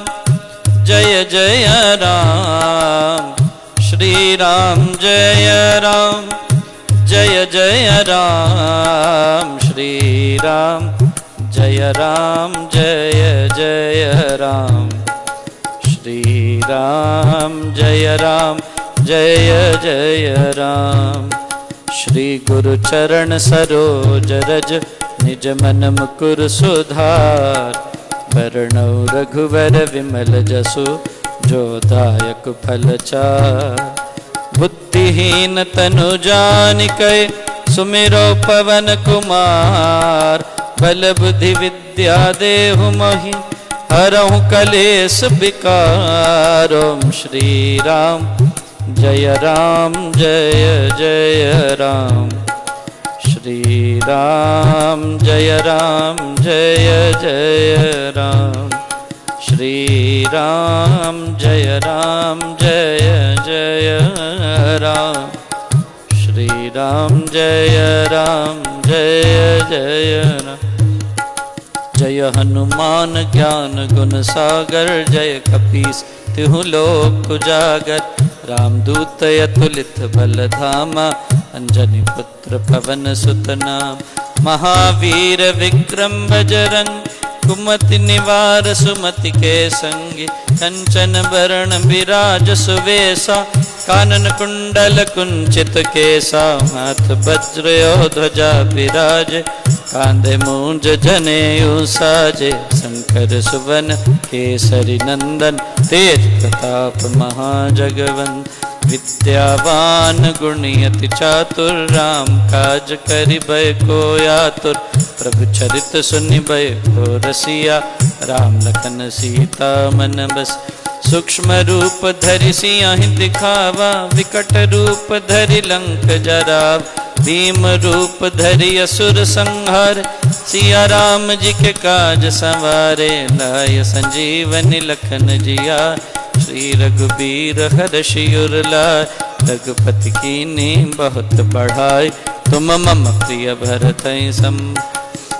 जय जय राम, श्री राम जय राम जय जय राम, श्री राम जय राम जय जय राम, श्री राम जय राम जय जय राम, श्री गुरु चरण सरोज रज निज मन मुकुर सुधार, वरणौ रघुवर विमल जसु जो दायक फल चार, बुद्धिहीन तनु जानिकै सुमिरो पवन कुमार, बल बुद्धि विद्या देहु मोहि हरहु कलेश विकार। ओम श्री राम जय राम जय जय राम, श्री राम जय राम जय जय राम, श्री राम जय राम जय जय राम, श्री राम जय राम जय जय राम। जय हनुमान ज्ञान गुण सागर, जय कपीस तिहु लोक उजागर, रामदूत अतुलित बल धामा, अंजनी पुत्र पवन सुत नाम, महावीर विक्रम बजरंग, कुमति निवार सुमति के संगी, कंचन बरण विराज सुवेशा, कानन कुंडल कुंचित केसा, हाथ वज्र ध्वजा विराज, कांधे मूंज जनेऊ साजे, शंकर सुवन केसरी नंदन, तेज प्रताप महाजगवंत, विद्यावान गुणियति चातुर, राम काज करिबै को आतुर, प्रभु चरित सुनिबै को रसिया, राम लखन सीता मन बस, सूक्ष्म रूप धरि सियहि दिखावा, विकट रूप धरि लंक जराव, भीम रूप धरि असुर संहार, सिया राम जी के काज संवारे, लाय संजीवनी लखन जिया, श्री रघुबीर हर्षि उर लाय, रघुपति कीन्ही बहुत बढ़ाई, तुम मम प्रिय भरतहि सम,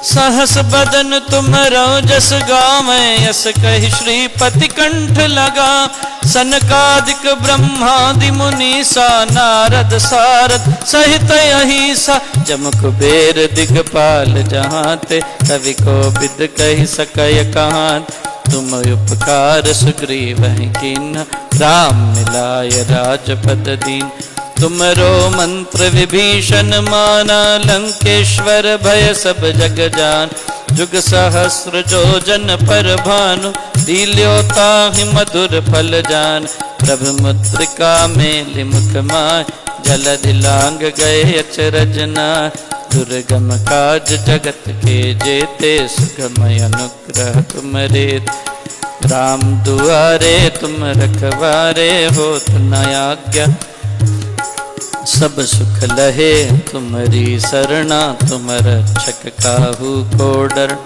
सहस बदन तुमरो जस गावै, यस कहि श्रीपति कंठ लगा, सनकादिक ब्रह्मादि मुनीसा, नारद सारद सहित अहिसा, जम कुबेर दिगपाल जहांते, कवि कोविद कहि सकय कहां, तुम उपकार सुग्रीवहि कीन्हा, राम मिलाय राजपद दीन, तुमरो मंत्र विभीषण माना, लंकेश्वर भय सब जग जान, जुग सहस्र जो जन पर भानु, लील्यो ताहि मधुर फल जान, प्रभु मुद्रिका मेलि मुख माय, जलधि लांग गए अचरज नार। दुर्गम काज जगत के जेते, सुगमय अनुग्रह तुमरे। राम दुआरे तुम रखवारे, होत न आज्ञा सब सुख लहे। तुम्हारी सरना तुम रक्षक काहू को डर।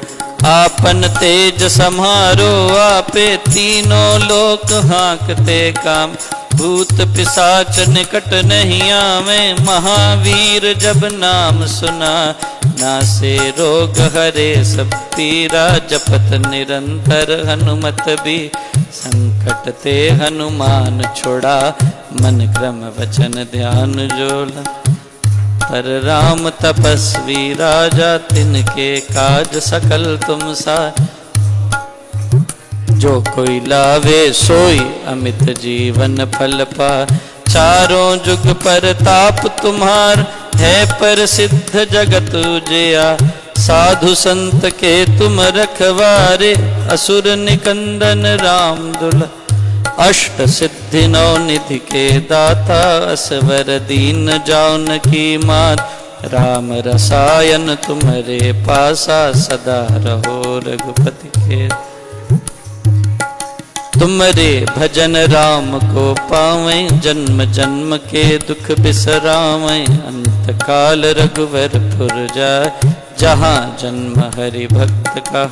आपन तेज समारो आपे, तीनों लोक हाँकते काम। भूत पिशाच निकट नहीं आवे, महावीर जब नाम सुना। नासे रोग हरे सब पीरा, जपत निरंतर हनुमत भी। संकट ते हनुमान छोड़ा, मन क्रम वचन ध्यान जोला। पर राम तपस्वी राजा, तिनके काज सकल तुम सार। जो कोई लावे सोई, अमित जीवन फल पार। चारों जुग पर ताप तुम्हार, है प्रसिद्ध जगत उजिया। साधु संत के तुम रखवारे, असुर निकंदन राम दुला। अष्ट सिद्धि नौ निधि के दाता, असवर दीन जानकी मात। राम रसायन तुम्हारे पासा, सदा रहो रघुपति के। तुम्हारे भजन राम को पावें, जन्म जन्म के दुख बिसरावें। अंत काल रघुवरपुर जाए, जहाँ जन्म हरि भक्त का।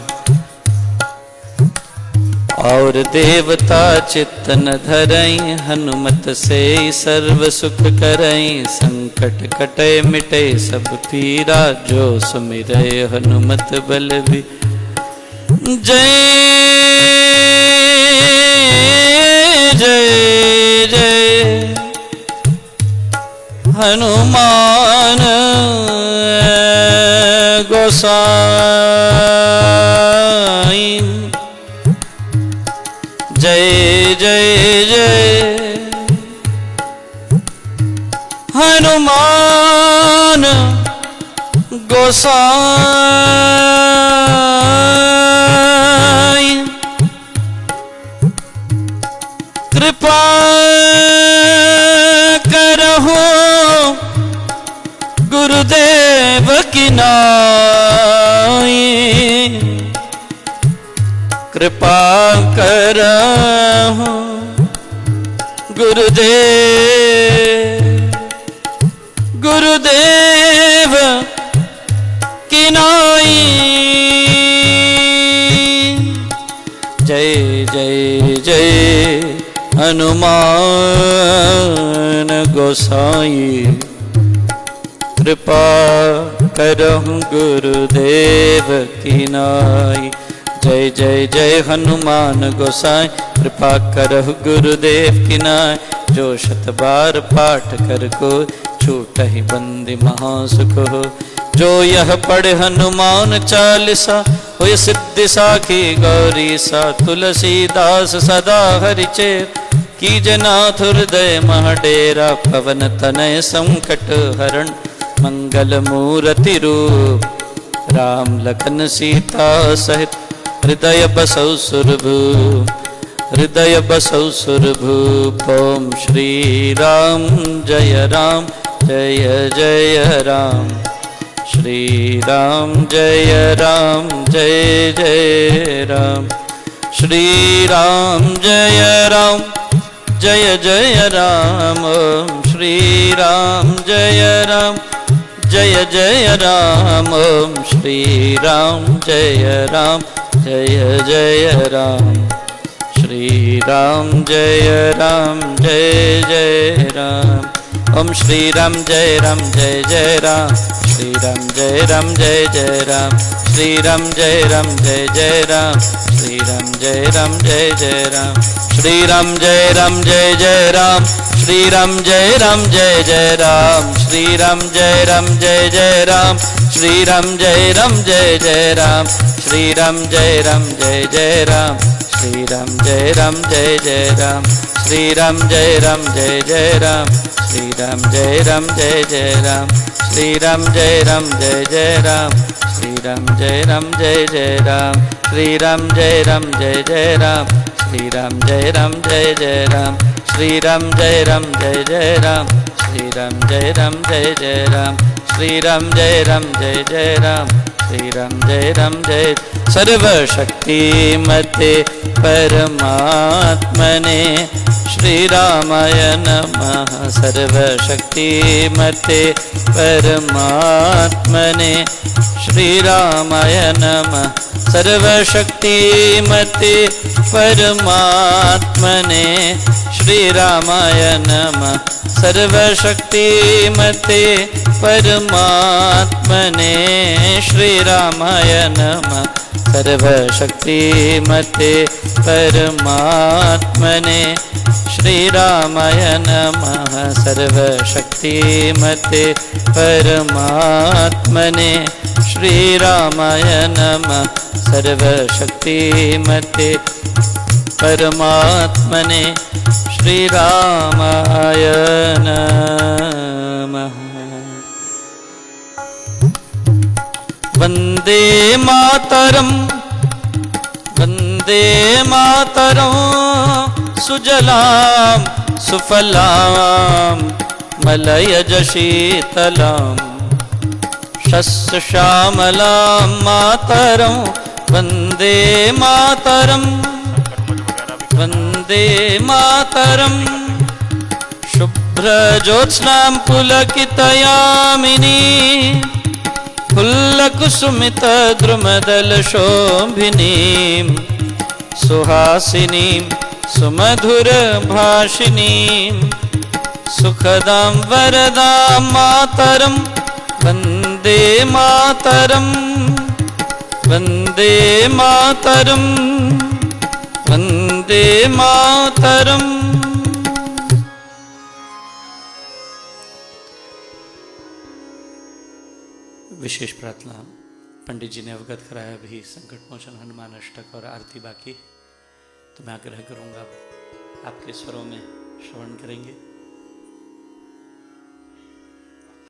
और देवता चित्तन धरई, हनुमत से सर्व सुख करई। संकट कटे मिटे सब पीरा, जो सुमिरै हनुमत बलबीर। जय जय जय हनुमान गोसाई। जय जय जय हनुमान गोसाई। कृपा करहु गुरुदेव की नाई। कृपा करहु गुरुदेव की नाई। जय जय जय हनुमान गोसाई। कृपा करहु गुरुदेव की नाई। जय जय जय हनुमान गोसाई। कृपा करहु गुरुदेव की नाई। जो शत बार पाठ कर को, छूटहि बंदी महासुख हो। जो यह पढ़े हनुमान चालीसा, होय सिद्धि साखी गौरी सा। तुलसीदास सदा हरिचेत, कीजनाथ हृदय महडेरा। पवन तनय संकट हरण, मंगल मूर्ति रूप। राम लखन सीता सहित, हृदय बसौ सुरभूप। हृदय बसौ सुरभूप। ओम श्री राम जय राम, जय जय राम। श्री राम जय राम, जय जय राम। श्री राम जय राम, जय जय राम। ओम श्री राम जय राम, जय जय राम। ओम श्री राम जय राम, जय जय राम। श्री राम जय राम, जय जय राम। ओम श्री राम जय राम, जय जय राम। श्री राम जय राम, जय जय राम। श्री राम जय राम, जय जय राम। श्री राम जय राम, जय जय राम। श्री राम जय राम, जय जय राम। श्री राम जय राम, जय जय राम। श्री राम जय राम, जय जय राम। श्री राम जय राम, जय जय राम। श्री राम जय राम, जय जय राम। श्री राम जय राम, जय जय राम। श्री राम जय राम, जय जय राम। श्री राम जय राम, जय जय राम। श्री राम जय राम, जय जय राम। श्री राम जय राम, जय जय राम। श्री राम जय राम, जय जय राम। श्री राम जय राम, जय जय राम। श्री राम जय राम, जय जय राम। श्री श्री राम जय राम जय जय राम, श्री राम जय राम जय जय राम, श्री राम जय राम जय। सर्वशक्तिमते परमात्मने श्री रामाय नमः, सर्वशक्तिमते परमात्मने श्री रामाय नमः, सर्वशक्तिमते परमात्मने श्री रामाय नमः, सर्वशक्तिमते परमात्मने श्री रामाय नमः, सर्वशक्तिमते परमात्मने श्री रामाय नमः, सर्वशक्तिमते परमात्मने श्री रामाय नमः, सर्वशक्तिमते परमात्मने श्री रामाय नमः। वंदे मातरम, वंदे मातरम, सुजलाम सुफलाम मलयज शीतलाम, शस्य श्यामलाम मातरम, वंदे मातरम, वंदे मातरम। शुभ्रज्योत्स्नां पुलकितयामिनी, फुल्लकुसुमितद्रुमदलशोभिनीं, सुहासिनीं सुमधुरभाषिणीं, सुखदां वरदां मातरं, वन्दे मातरं, वन्दे मातरं, वन्दे मातरं। विशेष प्रार्थना पंडित जी ने अवगत कराया भी, संकट मोचन हनुमान अष्टक और आरती बाकी। तो मैं आग्रह करूंगा आपके स्वरों में श्रवण करेंगे।